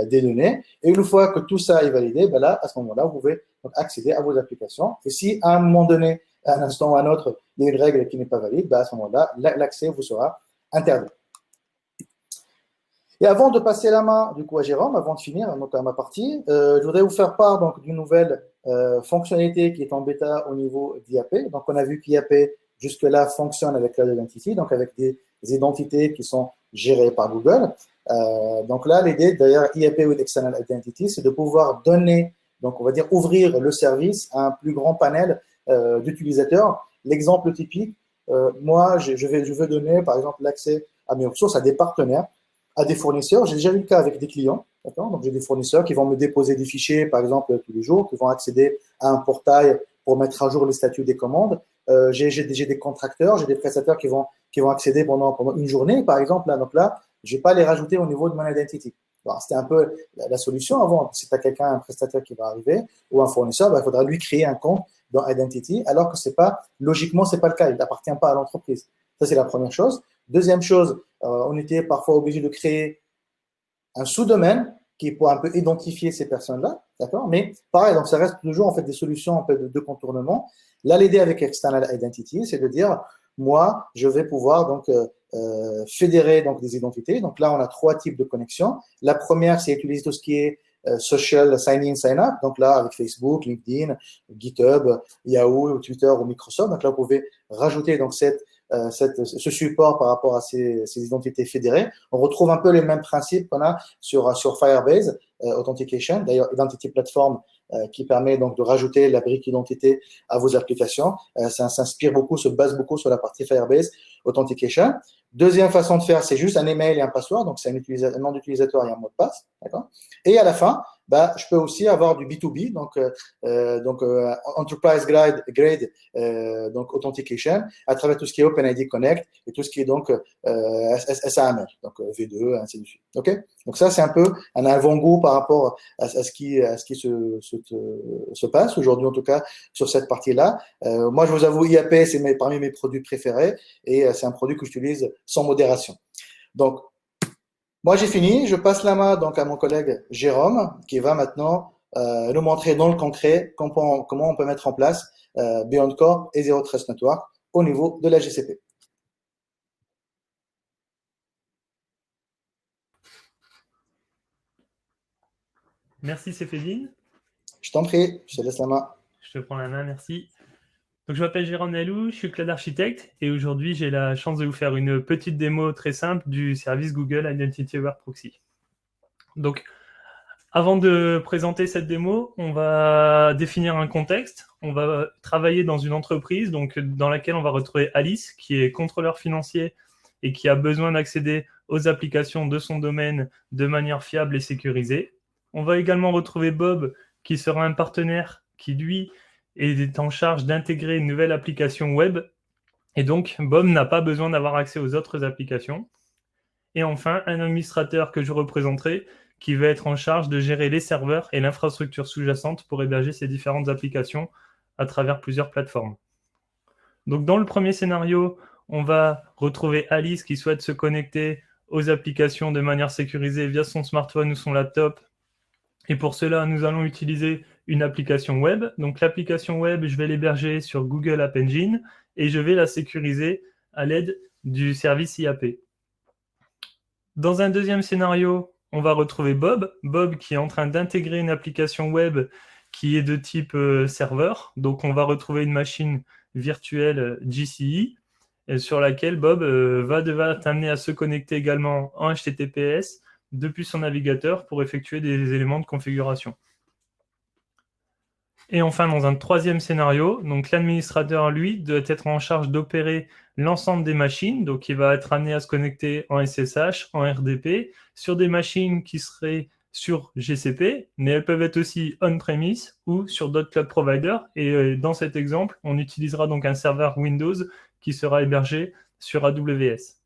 des données. Et une fois que tout ça est validé, ben là, à ce moment-là, vous pouvez donc accéder à vos applications. Et si à un moment donné, à un instant ou à un autre, il y a une règle qui n'est pas valide, ben à ce moment-là, l'accès vous sera interdit. Et avant de passer la main du coup à Jérôme, avant de finir donc, ma partie, je voudrais vous faire part donc d'une nouvelle fonctionnalité qui est en bêta au niveau d'IAP. Donc on a vu qu'IAP jusque-là fonctionne avec Cloud Identity, donc avec des identités qui sont gérées par Google. Donc là, l'idée derrière IAP with External Identity, c'est de pouvoir donner, donc on va dire ouvrir le service à un plus grand panel d'utilisateurs. L'exemple typique, moi, je veux donner par exemple l'accès à mes ressources à des partenaires, à des fournisseurs. J'ai déjà eu le cas avec des clients. Donc, j'ai des fournisseurs qui vont me déposer des fichiers, par exemple, tous les jours, qui vont accéder à un portail pour mettre à jour les statuts des commandes. J'ai des contracteurs, j'ai des prestataires qui vont accéder pendant une journée, par exemple. Là. Donc là, je ne vais pas les rajouter au niveau de mon identity. C'était un peu la solution avant. Si tu as quelqu'un, un prestataire qui va arriver ou un fournisseur, il faudra lui créer un compte dans Identity, alors que logiquement, ce n'est pas le cas. Il n'appartient pas à l'entreprise. Ça, c'est la première chose. Deuxième chose, on était parfois obligé de créer un sous-domaine qui pour un peu identifier ces personnes-là, d'accord. Mais pareil, donc ça reste toujours en fait des solutions un peu de contournement. Là, l'idée avec External Identity, c'est de dire, moi, je vais pouvoir donc fédérer donc des identités. Donc là, on a 3 types de connexions. La première, c'est utiliser tout ce qui est social sign-in, sign-up. Donc là, avec Facebook, LinkedIn, GitHub, Yahoo, Twitter ou Microsoft. Donc là, vous pouvez rajouter donc ce support par rapport à ces identités fédérées. On retrouve un peu les mêmes principes qu'on a sur Firebase Authentication, d'ailleurs Identity Platform qui permet donc de rajouter la brique identité à vos applications. Ça s'inspire beaucoup, se base beaucoup sur la partie Firebase Authentication. Deuxième façon de faire, c'est juste un email et un password, donc c'est un nom d'utilisateur et un mot de passe, d'accord. Et à la fin, je peux aussi avoir du B2B, donc Enterprise Grade, donc Authentication, à travers tout ce qui est OpenID Connect et tout ce qui est donc SAML, donc V2, ainsi de suite. Ok. Donc ça, c'est un peu un avant-goût par rapport à ce qui se passe aujourd'hui, en tout cas sur cette partie-là. Moi, je vous avoue, IAP, c'est parmi mes produits préférés et c'est un produit que j'utilise sans modération. Donc moi, j'ai fini. Je passe la main donc à mon collègue Jérôme qui va maintenant nous montrer dans le concret comment on peut mettre en place BeyondCorp et Zero Trust Network au niveau de la GCP. Merci Céphedine. Je t'en prie, je te laisse la main. Je te prends la main, merci. Donc, je m'appelle Jérôme Nalou, je suis cloud architecte et aujourd'hui j'ai la chance de vous faire une petite démo très simple du service Google Identity Aware Proxy. Donc, avant de présenter cette démo, on va définir un contexte. On va travailler dans une entreprise donc, dans laquelle on va retrouver Alice, qui est contrôleur financier et qui a besoin d'accéder aux applications de son domaine de manière fiable et sécurisée. On va également retrouver Bob, qui sera un partenaire qui, lui, est en charge d'intégrer une nouvelle application web. Et donc, Bob n'a pas besoin d'avoir accès aux autres applications. Et enfin, un administrateur que je représenterai, qui va être en charge de gérer les serveurs et l'infrastructure sous-jacente pour héberger ces différentes applications à travers plusieurs plateformes. Donc, dans le premier scénario, on va retrouver Alice qui souhaite se connecter aux applications de manière sécurisée via son smartphone ou son laptop. Et pour cela, nous allons utiliser une application web. Donc, l'application web, je vais l'héberger sur Google App Engine et je vais la sécuriser à l'aide du service IAP. Dans un deuxième scénario, on va retrouver Bob. Bob qui est en train d'intégrer une application web qui est de type serveur. Donc, on va retrouver une machine virtuelle GCE sur laquelle Bob va devoir être amené à se connecter également en HTTPS depuis son navigateur pour effectuer des éléments de configuration. Et enfin, dans un troisième scénario, donc l'administrateur, lui, doit être en charge d'opérer l'ensemble des machines. Donc, il va être amené à se connecter en SSH, en RDP, sur des machines qui seraient sur GCP, mais elles peuvent être aussi on-premise ou sur d'autres cloud providers. Et dans cet exemple, on utilisera donc un serveur Windows qui sera hébergé sur AWS.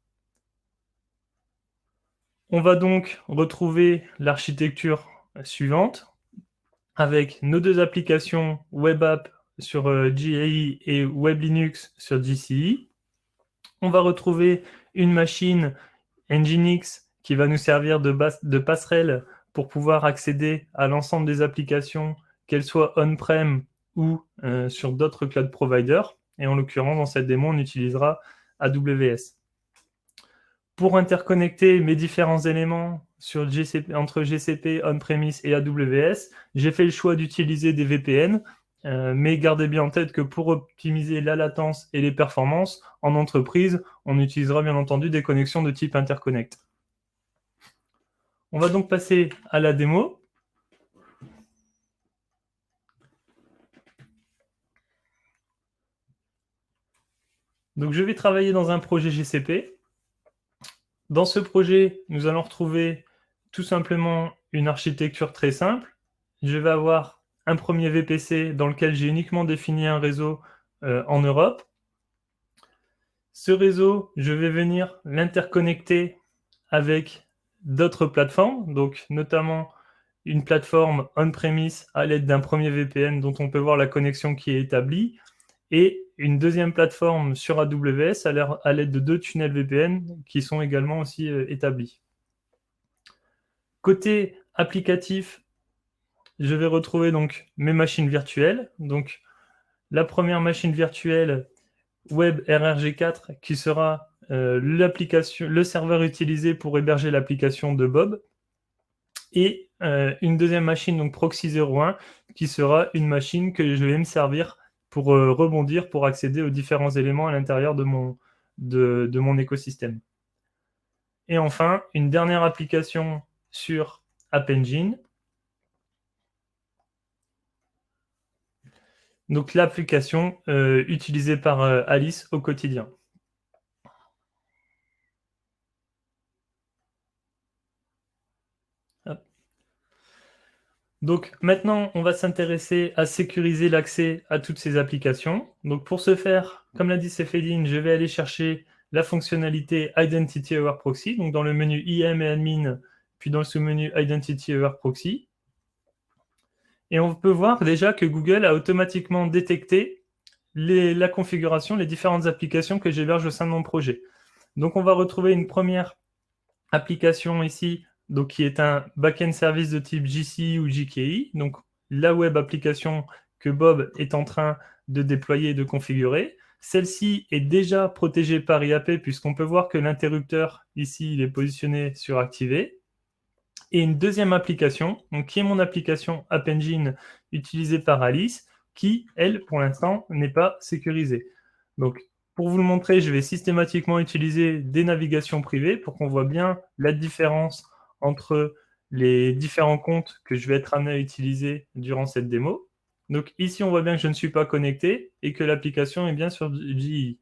On va donc retrouver l'architecture suivante avec nos deux applications Web App sur GAE et Web Linux sur GCE. On va retrouver une machine Nginx qui va nous servir de passerelle pour pouvoir accéder à l'ensemble des applications, qu'elles soient on-prem ou sur d'autres cloud providers. Et en l'occurrence, dans cette démo, on utilisera AWS. Pour interconnecter mes différents éléments entre GCP, on-premise et AWS, j'ai fait le choix d'utiliser des VPN, mais gardez bien en tête que pour optimiser la latence et les performances, en entreprise, on utilisera bien entendu des connexions de type interconnect. On va donc passer à la démo. Donc, je vais travailler dans un projet GCP. Dans ce projet, nous allons retrouver tout simplement une architecture très simple. Je vais avoir un premier VPC dans lequel j'ai uniquement défini un réseau en Europe. Ce réseau, je vais venir l'interconnecter avec d'autres plateformes, donc notamment une plateforme on-premise à l'aide d'un premier VPN dont on peut voir la connexion qui est établie, et une deuxième plateforme sur AWS à l'aide de 2 tunnels VPN qui sont également aussi établis. Côté applicatif, je vais retrouver donc mes machines virtuelles. Donc, la première machine virtuelle Web RRG4 qui sera le serveur utilisé pour héberger l'application de Bob. Et une deuxième machine, donc Proxy 01, qui sera une machine que je vais me servir pour rebondir, pour accéder aux différents éléments à l'intérieur de mon écosystème. Et enfin, une dernière application sur App Engine. Donc l'application utilisée par Alice au quotidien. Hop. Donc maintenant, on va s'intéresser à sécuriser l'accès à toutes ces applications. Donc pour ce faire, comme l'a dit Céphedine, je vais aller chercher la fonctionnalité Identity Aware Proxy, donc dans le menu IAM et Admin, puis dans le sous-menu Identity Aware Proxy. Et on peut voir déjà que Google a automatiquement détecté la configuration, les différentes applications que j'héberge au sein de mon projet. Donc on va retrouver une première application ici, donc qui est un backend service de type JCE ou JKE, donc la web application que Bob est en train de déployer et de configurer. Celle-ci est déjà protégée par IAP puisqu'on peut voir que l'interrupteur ici il est positionné sur activé. Et une deuxième application, donc qui est mon application App Engine utilisée par Alice, qui, elle, pour l'instant, n'est pas sécurisée. Donc, pour vous le montrer, je vais systématiquement utiliser des navigations privées pour qu'on voit bien la différence entre les différents comptes que je vais être amené à utiliser durant cette démo. Donc ici, on voit bien que je ne suis pas connecté et que l'application est bien sur GE.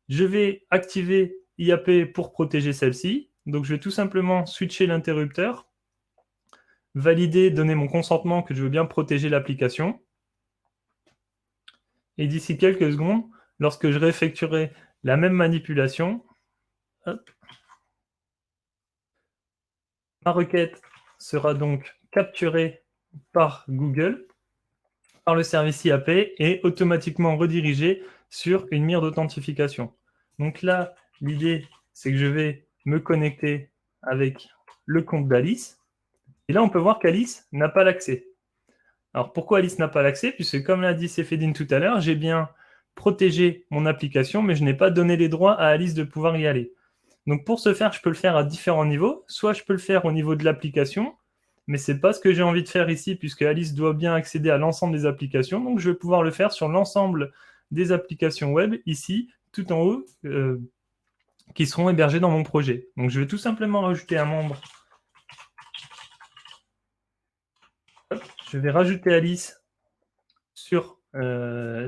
Je vais activer IAP pour protéger celle-ci. Donc je vais tout simplement switcher l'interrupteur, valider, donner mon consentement que je veux bien protéger l'application. Et d'ici quelques secondes, lorsque je réeffectuerai la même manipulation, hop, ma requête sera donc capturée par Google. par le service IAP et automatiquement redirigé sur une mire d'authentification. Donc là, l'idée, c'est que je vais me connecter avec le compte d'Alice. Et là, on peut voir qu'Alice n'a pas l'accès. Alors, pourquoi Alice n'a pas l'accès? Puisque, comme l'a dit Céphedine tout à l'heure, j'ai bien protégé mon application, mais je n'ai pas donné les droits à Alice de pouvoir y aller. Donc, pour ce faire, je peux le faire à différents niveaux. Soit je peux le faire au niveau de l'application, mais ce n'est pas ce que j'ai envie de faire ici, puisque Alice doit bien accéder à l'ensemble des applications. Donc, je vais pouvoir le faire sur l'ensemble des applications web, ici, tout en haut, qui seront hébergées dans mon projet. Donc, je vais tout simplement rajouter un membre. Hop, je vais rajouter Alice sur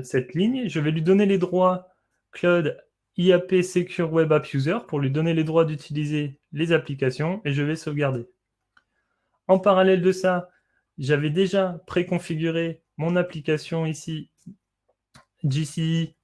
cette ligne. Je vais lui donner les droits Cloud IAP Secure Web App User pour lui donner les droits d'utiliser les applications et je vais sauvegarder. En parallèle de ça, j'avais déjà préconfiguré mon application ici, GCE,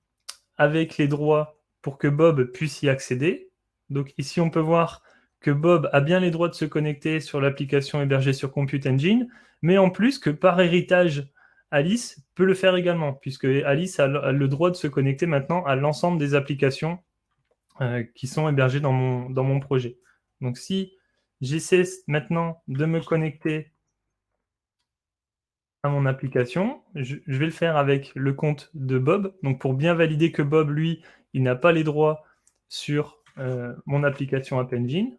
avec les droits pour que Bob puisse y accéder. Donc ici, on peut voir que Bob a bien les droits de se connecter sur l'application hébergée sur Compute Engine, mais en plus que par héritage, Alice peut le faire également, puisque Alice a le droit de se connecter maintenant à l'ensemble des applications qui sont hébergées dans mon projet. Donc si j'essaie maintenant de me connecter à mon application, je vais le faire avec le compte de Bob, donc pour bien valider que Bob, lui, il n'a pas les droits sur mon application App Engine.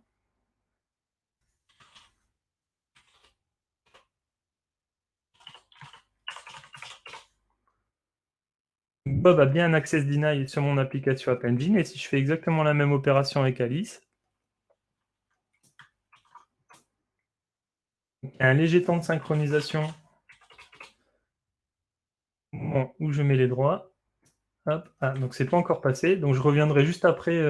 Bob a bien un access deny sur mon application App Engine, et si je fais exactement la même opération avec Alice, il y a un léger temps de synchronisation où je mets les droits. Hop, donc c'est pas encore passé, donc je reviendrai juste après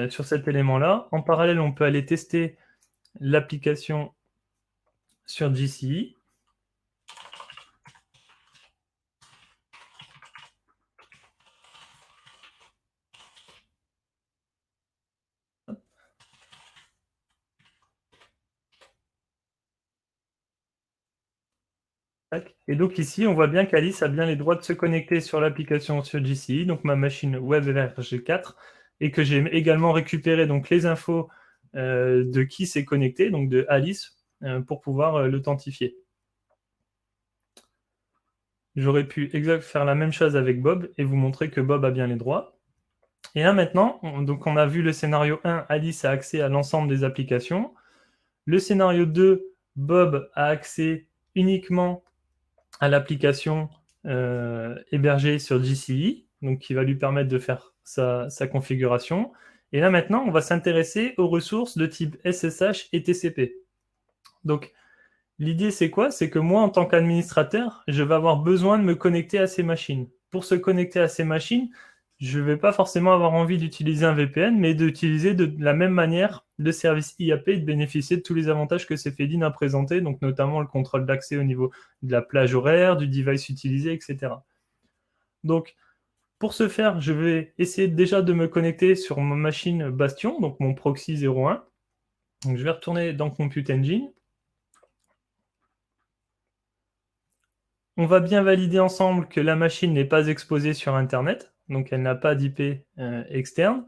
sur cet élément-là. En parallèle, on peut aller tester l'application sur GCE. Et donc ici, on voit bien qu'Alice a bien les droits de se connecter sur l'application sur GCE, donc ma machine WebRG4, et que j'ai également récupéré donc les infos de qui s'est connecté, donc de Alice, pour pouvoir l'authentifier. J'aurais pu faire la même chose avec Bob et vous montrer que Bob a bien les droits. Et là maintenant, donc on a vu le scénario 1, Alice a accès à l'ensemble des applications. Le scénario 2, Bob a accès uniquement à l'application hébergée sur GCE, donc qui va lui permettre de faire sa configuration. Et là maintenant, on va s'intéresser aux ressources de type SSH et TCP. Donc l'idée c'est quoi? C'est que moi en tant qu'administrateur, je vais avoir besoin de me connecter à ces machines. Pour se connecter à ces machines, je ne vais pas forcément avoir envie d'utiliser un VPN, mais d'utiliser de la même manière le service IAP et de bénéficier de tous les avantages que Céphedine a présentés, donc notamment le contrôle d'accès au niveau de la plage horaire, du device utilisé, etc. Donc, pour ce faire, je vais essayer déjà de me connecter sur ma machine Bastion, donc mon proxy 01. Donc, je vais retourner dans Compute Engine. On va bien valider ensemble que la machine n'est pas exposée sur Internet, donc elle n'a pas d'IP externe.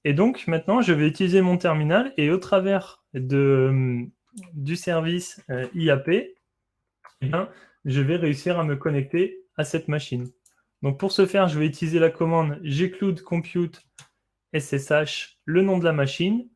Et donc maintenant, je vais utiliser mon terminal et au travers du service IAP, eh bien, je vais réussir à me connecter à cette machine. Donc pour ce faire, je vais utiliser la commande gcloud compute ssh, le nom de la machine,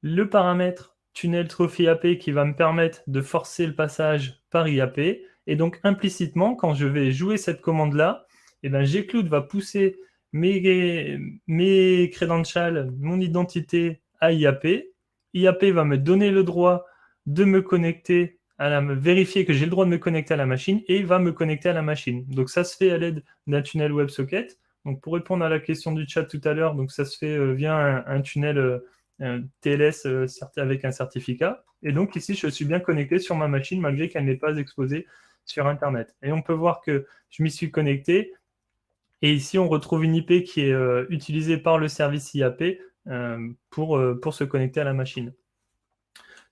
le paramètre tunnel trophy IAP qui va me permettre de forcer le passage par IAP. Et donc implicitement, quand je vais jouer cette commande-là, eh bien, gcloud va pousser mes credentials, mon identité à IAP. IAP va me donner le droit de me connecter, vérifier que j'ai le droit de me connecter à la machine et va me connecter à la machine. Donc ça se fait à l'aide d'un tunnel WebSocket. Donc pour répondre à la question du chat tout à l'heure, donc ça se fait via un tunnel TLS avec un certificat. Et donc ici, je suis bien connecté sur ma machine malgré qu'elle n'est pas exposée sur Internet. Et on peut voir que je m'y suis connecté. Et ici, on retrouve une IP qui est utilisée par le service IAP pour se connecter à la machine.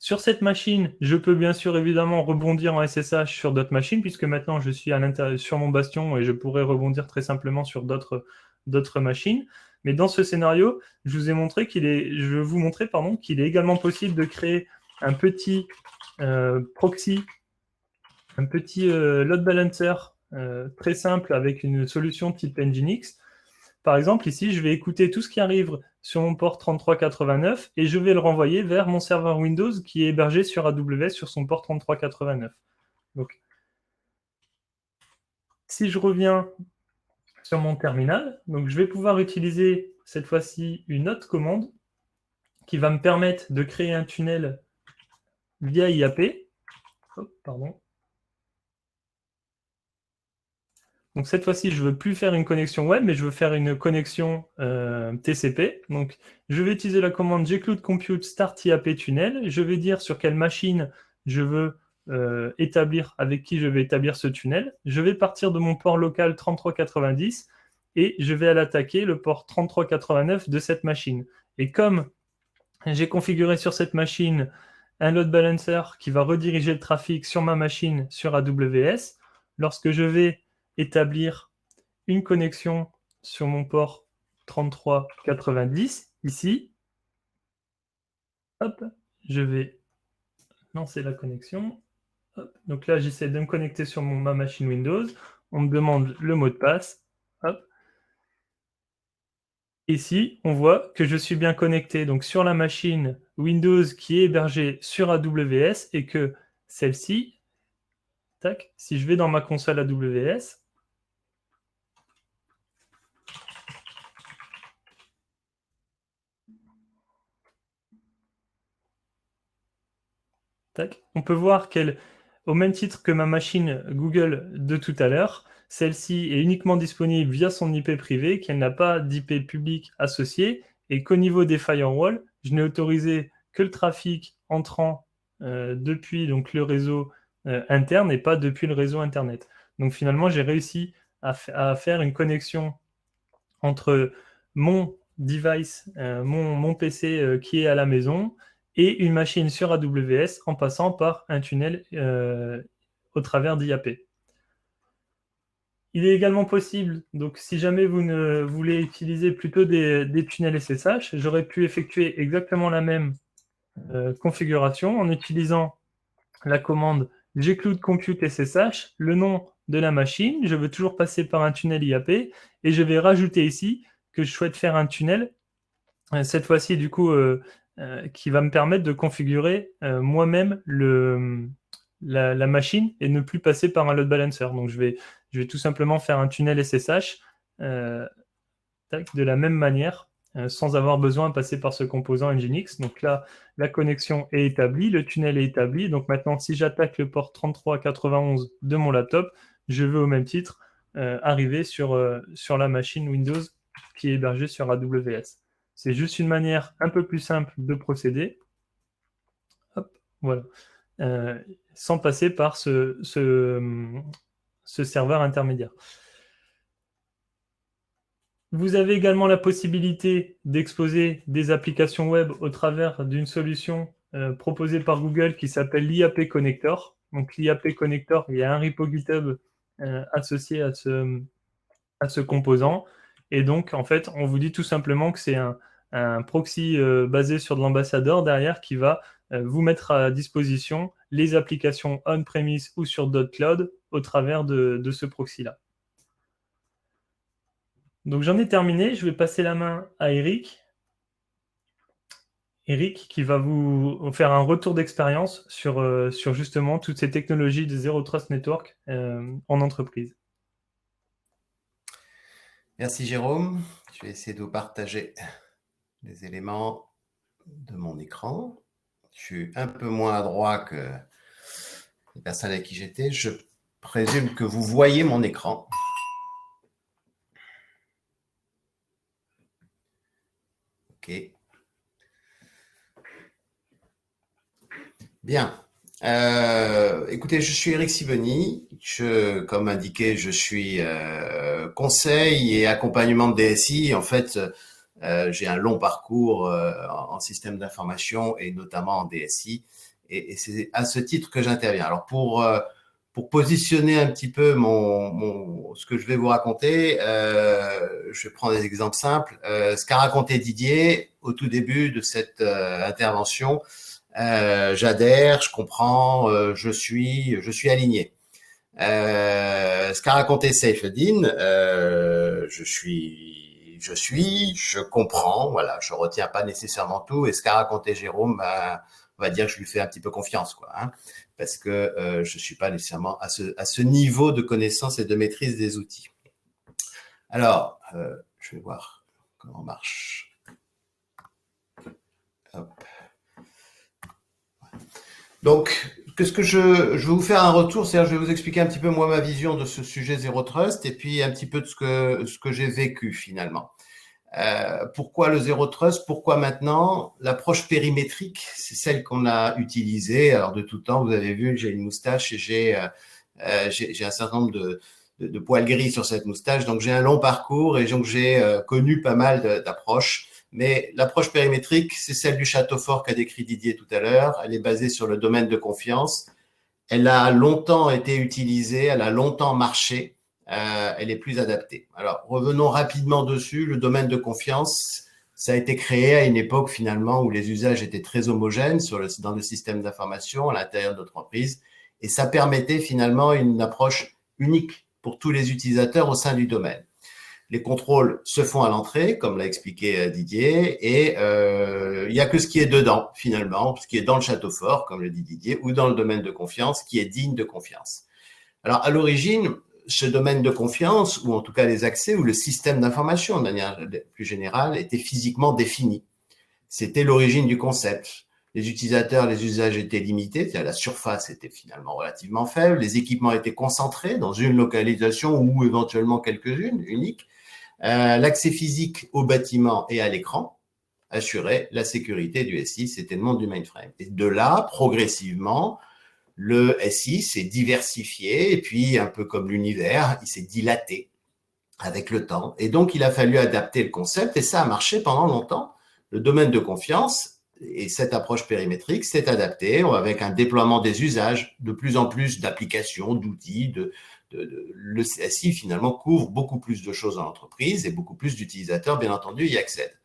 Sur cette machine, je peux bien sûr évidemment rebondir en SSH sur d'autres machines, puisque maintenant je suis à l'intérieur sur mon bastion et je pourrais rebondir très simplement sur d'autres machines. Mais dans ce scénario, je vais vous montrer qu'il est également possible de créer un petit proxy, un petit load balancer très simple avec une solution type Nginx. Par exemple, ici, je vais écouter tout ce qui arrive sur mon port 3389 et je vais le renvoyer vers mon serveur Windows qui est hébergé sur AWS sur son port 3389. Donc, si je reviens sur mon terminal, donc je vais pouvoir utiliser cette fois-ci une autre commande qui va me permettre de créer un tunnel via IAP. Oh, pardon. Donc cette fois-ci, je ne veux plus faire une connexion web, mais je veux faire une connexion TCP. Donc je vais utiliser la commande gcloud compute start IAP tunnel. Je vais dire sur quelle machine je veux établir, avec qui je vais établir ce tunnel. Je vais partir de mon port local 3390 et je vais aller attaquer le port 3389 de cette machine. Et comme j'ai configuré sur cette machine un load balancer qui va rediriger le trafic sur ma machine sur AWS, lorsque je vais établir une connexion sur mon port 3390, ici, hop, je vais lancer la connexion. Hop. Donc là, j'essaie de me connecter sur ma machine Windows. On me demande le mot de passe. Hop. Ici, on voit que je suis bien connecté donc sur la machine Windows qui est hébergée sur AWS et que celle-ci, tac, si je vais dans ma console AWS, tac, on peut voir qu'elle, au même titre que ma machine Google de tout à l'heure, celle-ci est uniquement disponible via son IP privé, qu'elle n'a pas d'IP public associé, et qu'au niveau des firewalls, je n'ai autorisé que le trafic entrant depuis donc, le réseau interne et pas depuis le réseau Internet. Donc finalement, j'ai réussi à faire une connexion entre mon device, mon PC qui est à la maison, et une machine sur AWS en passant par un tunnel au travers d'IAP. Il est également possible, donc si jamais vous ne voulez utiliser plutôt des tunnels SSH, j'aurais pu effectuer exactement la même configuration en utilisant la commande gcloud compute SSH, le nom de la machine, je veux toujours passer par un tunnel IAP, et je vais rajouter ici que je souhaite faire un tunnel, cette fois-ci du coup, qui va me permettre de configurer moi-même la machine et ne plus passer par un load balancer. Donc je vais tout simplement faire un tunnel SSH de la même manière, sans avoir besoin de passer par ce composant Nginx. Donc là, la connexion est établie, le tunnel est établi. Donc maintenant, si j'attaque le port 3391 de mon laptop, je veux au même titre arriver sur la machine Windows qui est hébergée sur AWS. C'est juste une manière un peu plus simple de procéder. Hop, voilà. Sans passer par ce serveur intermédiaire. Vous avez également la possibilité d'exposer des applications web au travers d'une solution proposée par Google qui s'appelle l'IAP Connector. Donc l'IAP Connector, il y a un repo GitHub associé à ce composant. Et donc, en fait, on vous dit tout simplement que c'est un proxy basé sur de l'ambassadeur derrière qui va vous mettre à disposition les applications on-premise ou sur .cloud au travers de ce proxy-là. Donc j'en ai terminé, je vais passer la main à Eric. Eric qui va vous faire un retour d'expérience sur justement toutes ces technologies de Zero Trust Network en entreprise. Merci Jérôme. Je vais essayer de vous partager les éléments de mon écran. Je suis un peu moins adroit que les personnes avec qui j'étais. Je présume que vous voyez mon écran. Ok. Bien. Écoutez, je suis Eric Sibony. Comme indiqué, je suis conseil et accompagnement de DSI. En fait, j'ai un long parcours en système d'information et notamment en DSI. Et c'est à ce titre que j'interviens. Alors, pour positionner un petit peu ce que je vais vous raconter, je vais prendre des exemples simples. Ce qu'a raconté Didier au tout début de cette intervention, j'adhère, je comprends, je suis aligné. Ce qu'a raconté Saifeddin, je comprends, voilà, je retiens pas nécessairement tout. Et ce qu'a raconté Jérôme, ben, on va dire que je lui fais un petit peu confiance, quoi, hein, parce que je suis pas nécessairement à ce niveau de connaissance et de maîtrise des outils. Alors, je vais voir comment marche. Hop. Donc, qu'est-ce que je vais vous faire un retour, c'est-à-dire je vais vous expliquer un petit peu moi ma vision de ce sujet Zero Trust et puis un petit peu de ce que j'ai vécu finalement. Pourquoi le Zero Trust? Pourquoi maintenant? L'approche périmétrique, c'est celle qu'on a utilisée. Alors de tout temps, vous avez vu, j'ai une moustache et j'ai un certain nombre de poils gris sur cette moustache, donc j'ai un long parcours et donc j'ai connu pas mal d'approches. Mais l'approche périmétrique, c'est celle du château fort qu'a décrit Didier tout à l'heure. Elle est basée sur le domaine de confiance. Elle a longtemps été utilisée, elle a longtemps marché. Elle est plus adaptée. Alors, revenons rapidement dessus. Le domaine de confiance, ça a été créé à une époque finalement où les usages étaient très homogènes dans le système d'information à l'intérieur de l'entreprise. Et ça permettait finalement une approche unique pour tous les utilisateurs au sein du domaine. Les contrôles se font à l'entrée, comme l'a expliqué Didier, et il n'y a que ce qui est dedans, finalement, ce qui est dans le château fort, comme le dit Didier, ou dans le domaine de confiance, qui est digne de confiance. Alors, à l'origine, ce domaine de confiance, ou en tout cas les accès, ou le système d'information, de manière plus générale, était physiquement défini. C'était l'origine du concept. Les utilisateurs, les usages étaient limités, c'est-à-dire la surface était finalement relativement faible, les équipements étaient concentrés dans une localisation ou éventuellement quelques-unes, uniques. L'accès physique au bâtiment et à l'écran assurait la sécurité du SI, c'était le monde du mainframe. Et de là, progressivement, le SI s'est diversifié et puis, un peu comme l'univers, il s'est dilaté avec le temps. Et donc, il a fallu adapter le concept et ça a marché pendant longtemps. Le domaine de confiance et cette approche périmétrique s'est adapté avec un déploiement des usages, de plus en plus d'applications, d'outils, le SI finalement couvre beaucoup plus de choses dans l'entreprise et beaucoup plus d'utilisateurs, bien entendu, y accèdent.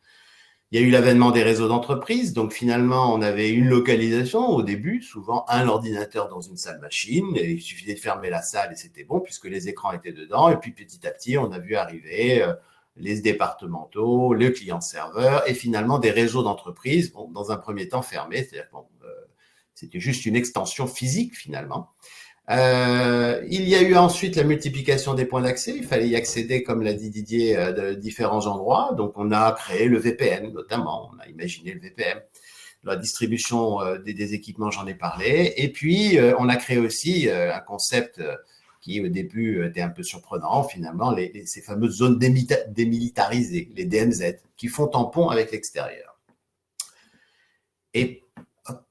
Il y a eu l'avènement des réseaux d'entreprise, donc finalement, on avait une localisation au début, souvent un ordinateur dans une salle machine, et il suffisait de fermer la salle et c'était bon puisque les écrans étaient dedans, et puis petit à petit, on a vu arriver les départementaux, le client-serveur, et finalement des réseaux d'entreprise, bon, dans un premier temps fermés, c'est-à-dire que c'était juste une extension physique finalement. Il y a eu ensuite la multiplication des points d'accès. Il fallait y accéder, comme l'a dit Didier, de différents endroits. Donc, on a créé le VPN, notamment. On a imaginé le VPN. La distribution des équipements, j'en ai parlé. Et puis, on a créé aussi un concept qui, au début, était un peu surprenant, finalement, ces fameuses zones démilitarisées, les DMZ, qui font tampon avec l'extérieur. Et, hop,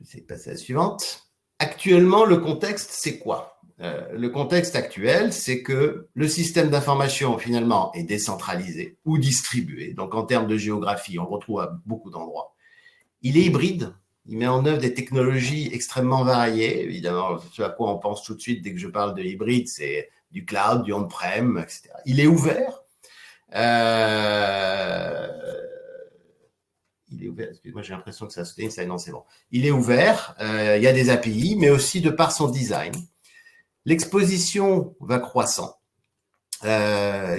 je vais passer à la suivante. Actuellement, le contexte, c'est quoi? Le contexte actuel, c'est que le système d'information, finalement, est décentralisé ou distribué. Donc, en termes de géographie, on le retrouve à beaucoup d'endroits. Il est hybride. Il met en œuvre des technologies extrêmement variées. Évidemment, ce à quoi on pense tout de suite dès que je parle de hybride, c'est du cloud, du on-prem, etc. Il est ouvert. Il est ouvert. Excuse-moi, j'ai l'impression que ça se ça, non, c'est bon. Il est ouvert. Il y a des API, mais aussi de par son design. L'exposition va croissant. Il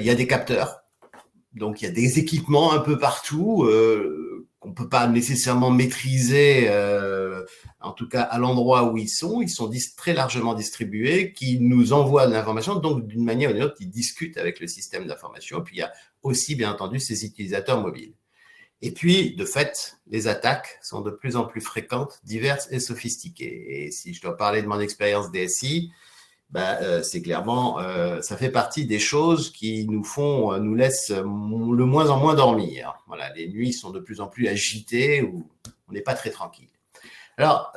y a des capteurs. Donc, il y a des équipements un peu partout qu'on ne peut pas nécessairement maîtriser, en tout cas à l'endroit où ils sont. Ils sont très largement distribués, qui nous envoient de l'information. Donc, d'une manière ou d'une autre, ils discutent avec le système d'information. Puis, il y a aussi, bien entendu, ces utilisateurs mobiles. Et puis, de fait, les attaques sont de plus en plus fréquentes, diverses et sophistiquées. Et si je dois parler de mon expérience DSI, c'est clairement, ça fait partie des choses qui nous laissent le moins en moins dormir. Voilà, les nuits sont de plus en plus agitées ou on n'est pas très tranquille. Alors,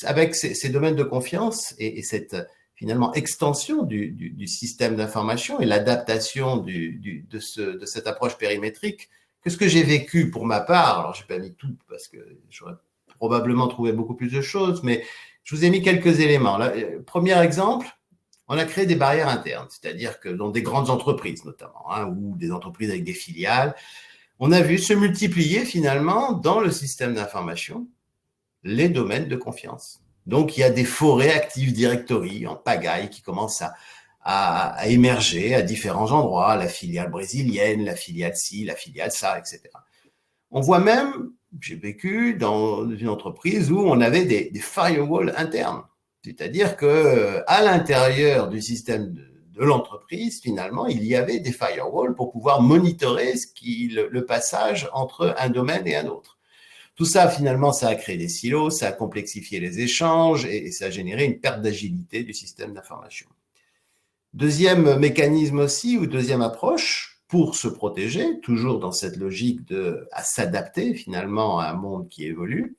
avec ces domaines de confiance et cette finalement extension du système d'information et l'adaptation de cette approche périmétrique, qu'est-ce que j'ai vécu pour ma part? Alors, je n'ai pas mis tout parce que j'aurais probablement trouver beaucoup plus de choses, mais je vous ai mis quelques éléments. Là, premier exemple, on a créé des barrières internes, c'est-à-dire que dans des grandes entreprises notamment, ou des entreprises avec des filiales, on a vu se multiplier finalement dans le système d'information les domaines de confiance. Donc, il y a des forêts Active Directory en pagaille qui commencent à émerger à différents endroits, la filiale brésilienne, la filiale ci, la filiale ça, etc. On voit même, j'ai vécu dans une entreprise où on avait des firewalls internes. C'est-à-dire qu'à l'intérieur du système de l'entreprise, finalement, il y avait des firewalls pour pouvoir monitorer le passage entre un domaine et un autre. Tout ça, finalement, ça a créé des silos, ça a complexifié les échanges et ça a généré une perte d'agilité du système d'information. Deuxième mécanisme aussi, ou deuxième approche, pour se protéger, toujours dans cette logique à s'adapter finalement à un monde qui évolue,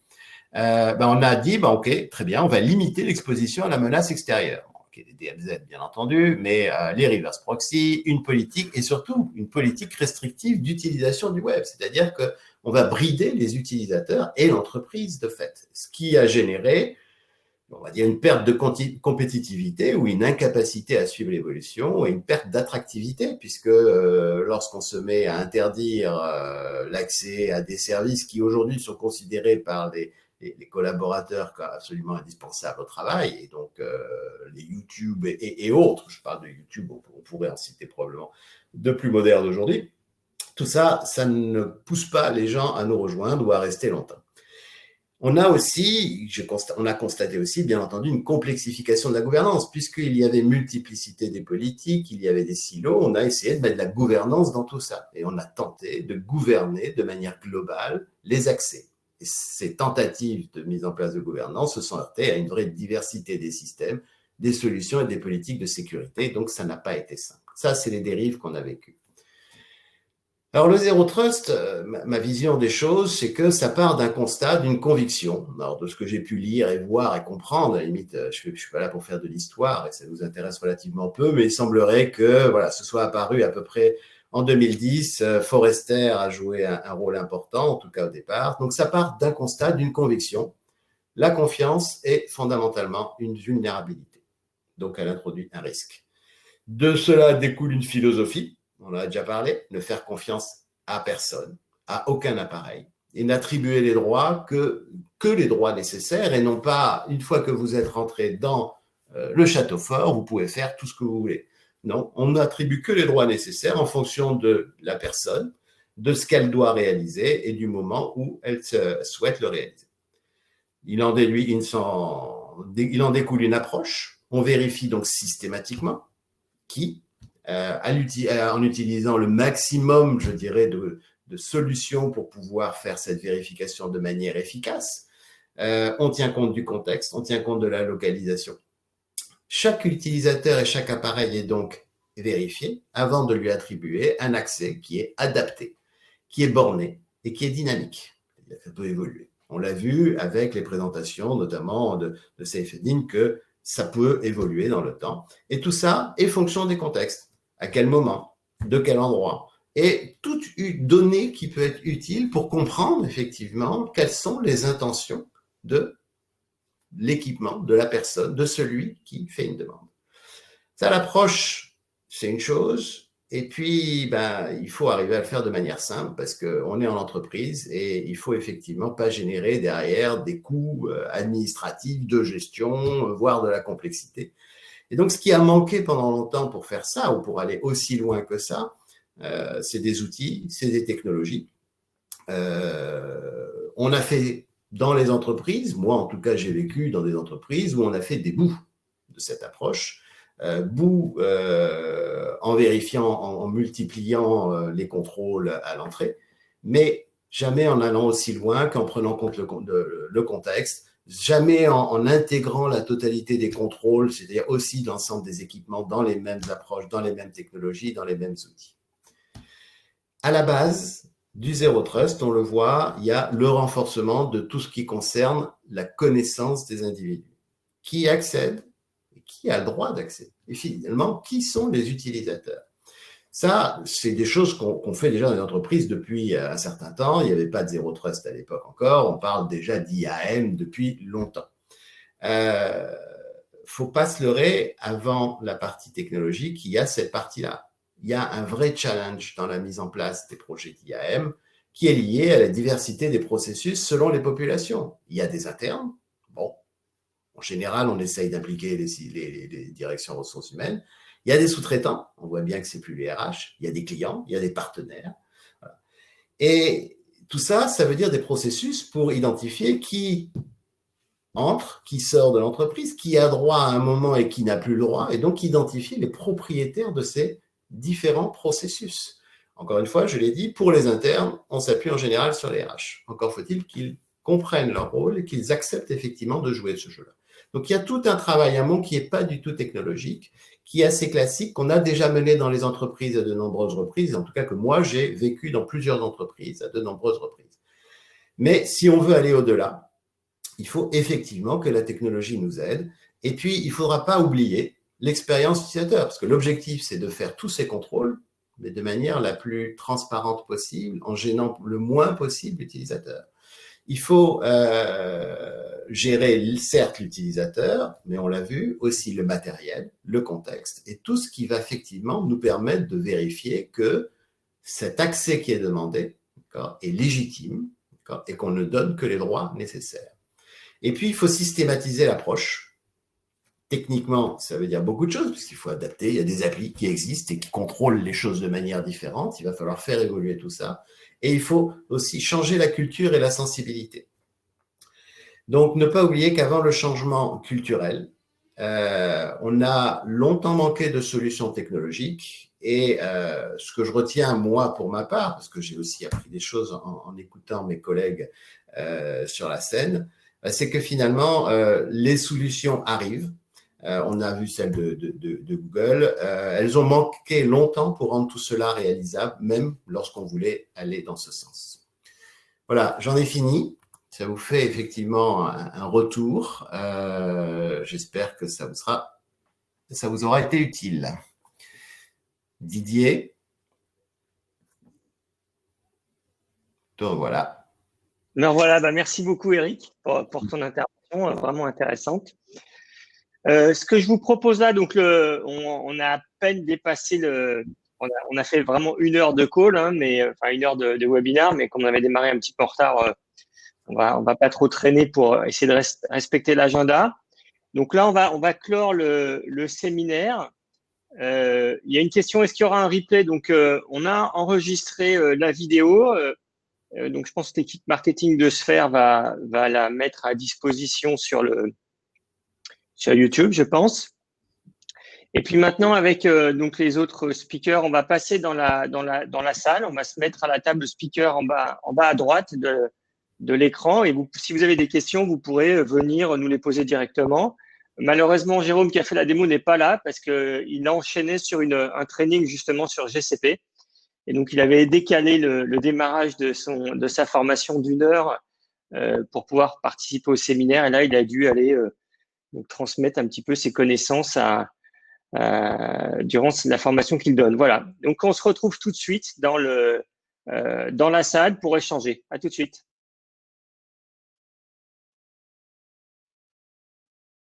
on a dit, ok, très bien, on va limiter l'exposition à la menace extérieure. Okay, les DLZ, bien entendu, mais les reverse proxy, une politique et surtout une politique restrictive d'utilisation du web, c'est-à-dire qu'on va brider les utilisateurs et l'entreprise de fait, ce qui a généré, on va dire, une perte de compétitivité ou une incapacité à suivre l'évolution et une perte d'attractivité, puisque lorsqu'on se met à interdire l'accès à des services qui aujourd'hui sont considérés par les collaborateurs comme absolument indispensables au travail, et donc les YouTube et autres, je parle de YouTube, on pourrait en citer probablement de plus modernes aujourd'hui, tout ça, ça ne pousse pas les gens à nous rejoindre ou à rester longtemps. On a constaté aussi, bien entendu, une complexification de la gouvernance, puisqu'il y avait multiplicité des politiques, il y avait des silos, on a essayé de mettre de la gouvernance dans tout ça, et on a tenté de gouverner de manière globale les accès. Et ces tentatives de mise en place de gouvernance se sont heurtées à une vraie diversité des systèmes, des solutions et des politiques de sécurité, donc ça n'a pas été simple. Ça, c'est les dérives qu'on a vécues. Alors, le Zero Trust, ma vision des choses, c'est que ça part d'un constat, d'une conviction. Alors, de ce que j'ai pu lire et voir et comprendre, à la limite, je ne suis pas là pour faire de l'histoire et ça nous intéresse relativement peu, mais il semblerait que ce soit apparu à peu près en 2010. Forrester a joué un rôle important, en tout cas au départ. Donc, ça part d'un constat, d'une conviction. La confiance est fondamentalement une vulnérabilité. Donc, elle introduit un risque. De cela découle une philosophie. On en a déjà parlé, ne faire confiance à personne, à aucun appareil, et n'attribuer les droits que les droits nécessaires, et non pas, une fois que vous êtes rentré dans le château fort, vous pouvez faire tout ce que vous voulez. Non, on n'attribue que les droits nécessaires en fonction de la personne, de ce qu'elle doit réaliser et du moment où elle souhaite le réaliser. Il en découle une approche. On vérifie donc systématiquement en utilisant le maximum, je dirais, de solutions pour pouvoir faire cette vérification de manière efficace. On tient compte du contexte, on tient compte de la localisation. Chaque utilisateur et chaque appareil est donc vérifié avant de lui attribuer un accès qui est adapté, qui est borné et qui est dynamique. Ça peut évoluer. On l'a vu avec les présentations, notamment de Saifedean, que ça peut évoluer dans le temps. Et tout ça est fonction des contextes. À quel moment, de quel endroit, et toute donnée qui peut être utile pour comprendre effectivement quelles sont les intentions de l'équipement, de la personne, de celui qui fait une demande. Ça, l'approche, c'est une chose, et puis il faut arriver à le faire de manière simple parce qu'on est en entreprise et il faut effectivement pas générer derrière des coûts administratifs, de gestion, voire de la complexité. Et donc, ce qui a manqué pendant longtemps pour faire ça, ou pour aller aussi loin que ça, c'est des outils, c'est des technologies. On a fait dans les entreprises, moi en tout cas j'ai vécu dans des entreprises où on a fait des bouts de cette approche, en vérifiant, en multipliant les contrôles à l'entrée, mais jamais en allant aussi loin qu'en prenant compte le contexte, jamais en intégrant la totalité des contrôles, c'est-à-dire aussi l'ensemble des équipements dans les mêmes approches, dans les mêmes technologies, dans les mêmes outils. À la base du Zero Trust, on le voit, il y a le renforcement de tout ce qui concerne la connaissance des individus. Qui accède et qui a le droit d'accéder? Et finalement, qui sont les utilisateurs? Ça, c'est des choses qu'on fait déjà dans les entreprises depuis un certain temps. Il n'y avait pas de Zero Trust à l'époque encore. On parle déjà d'IAM depuis longtemps. Faut pas se leurrer, avant la partie technologique, il y a cette partie-là. Il y a un vrai challenge dans la mise en place des projets d'IAM qui est lié à la diversité des processus selon les populations. Il y a des internes. Bon, en général, on essaye d'impliquer les directions ressources humaines. Il y a des sous-traitants. On voit bien que c'est plus les RH. Il y a des clients, il y a des partenaires. Voilà. Et tout ça, ça veut dire des processus pour identifier qui entre, qui sort de l'entreprise, qui a droit à un moment et qui n'a plus le droit, et donc identifier les propriétaires de ces différents processus. Encore une fois, je l'ai dit, pour les internes, on s'appuie en général sur les RH. Encore faut-il qu'ils comprennent leur rôle et qu'ils acceptent effectivement de jouer ce jeu-là. Donc, il y a tout un travail amont qui n'est pas du tout technologique, qui est assez classique, qu'on a déjà mené dans les entreprises à de nombreuses reprises, en tout cas que moi, j'ai vécu dans plusieurs entreprises à de nombreuses reprises. Mais si on veut aller au-delà, il faut effectivement que la technologie nous aide. Et puis, il ne faudra pas oublier l'expérience utilisateur, parce que l'objectif, c'est de faire tous ces contrôles, mais de manière la plus transparente possible, en gênant le moins possible l'utilisateur. Il faut gérer, certes, l'utilisateur, mais on l'a vu, aussi le matériel, le contexte, et tout ce qui va effectivement nous permettre de vérifier que cet accès qui est demandé est légitime et qu'on ne donne que les droits nécessaires. Et puis, il faut systématiser l'approche. Techniquement, ça veut dire beaucoup de choses, puisqu'il faut adapter. Il y a des applis qui existent et qui contrôlent les choses de manière différente. Il va falloir faire évoluer tout ça. Et il faut aussi changer la culture et la sensibilité. Donc, ne pas oublier qu'avant le changement culturel, on a longtemps manqué de solutions technologiques. Et ce que je retiens, moi, pour ma part, parce que j'ai aussi appris des choses en écoutant mes collègues sur la scène, c'est que finalement, les solutions arrivent. On a vu celle de Google. Elles ont manqué longtemps pour rendre tout cela réalisable, même lorsqu'on voulait aller dans ce sens. Voilà, j'en ai fini. Ça vous fait effectivement un retour. J'espère que ça vous aura été utile. Didier. Donc voilà. Non, voilà, merci beaucoup Eric pour ton intervention, vraiment intéressante. Ce que je vous propose là, donc on a à peine dépassé on a fait vraiment 1 heure de call, mais enfin 1 heure de webinaire, mais comme on avait démarré un petit peu en retard, on va pas trop traîner pour essayer de respecter l'agenda. Donc là, on va clore le séminaire. Il y a une question, est-ce qu'il y aura un replay? Donc on a enregistré la vidéo. Donc, je pense que l'équipe marketing de Sphère va la mettre à disposition sur YouTube, je pense. Et puis maintenant, avec donc les autres speakers, on va passer dans la salle. On va se mettre à la table speaker en bas à droite de l'écran. Et si vous avez des questions, vous pourrez venir nous les poser directement. Malheureusement, Jérôme qui a fait la démo n'est pas là parce qu'il a enchaîné sur un training justement sur GCP. Et donc, il avait décalé le démarrage de sa formation d'1 heure pour pouvoir participer au séminaire. Et là, il a dû aller donc transmettre un petit peu ses connaissances durant la formation qu'il donne. Voilà. Donc, on se retrouve tout de suite dans la salle pour échanger. À tout de suite.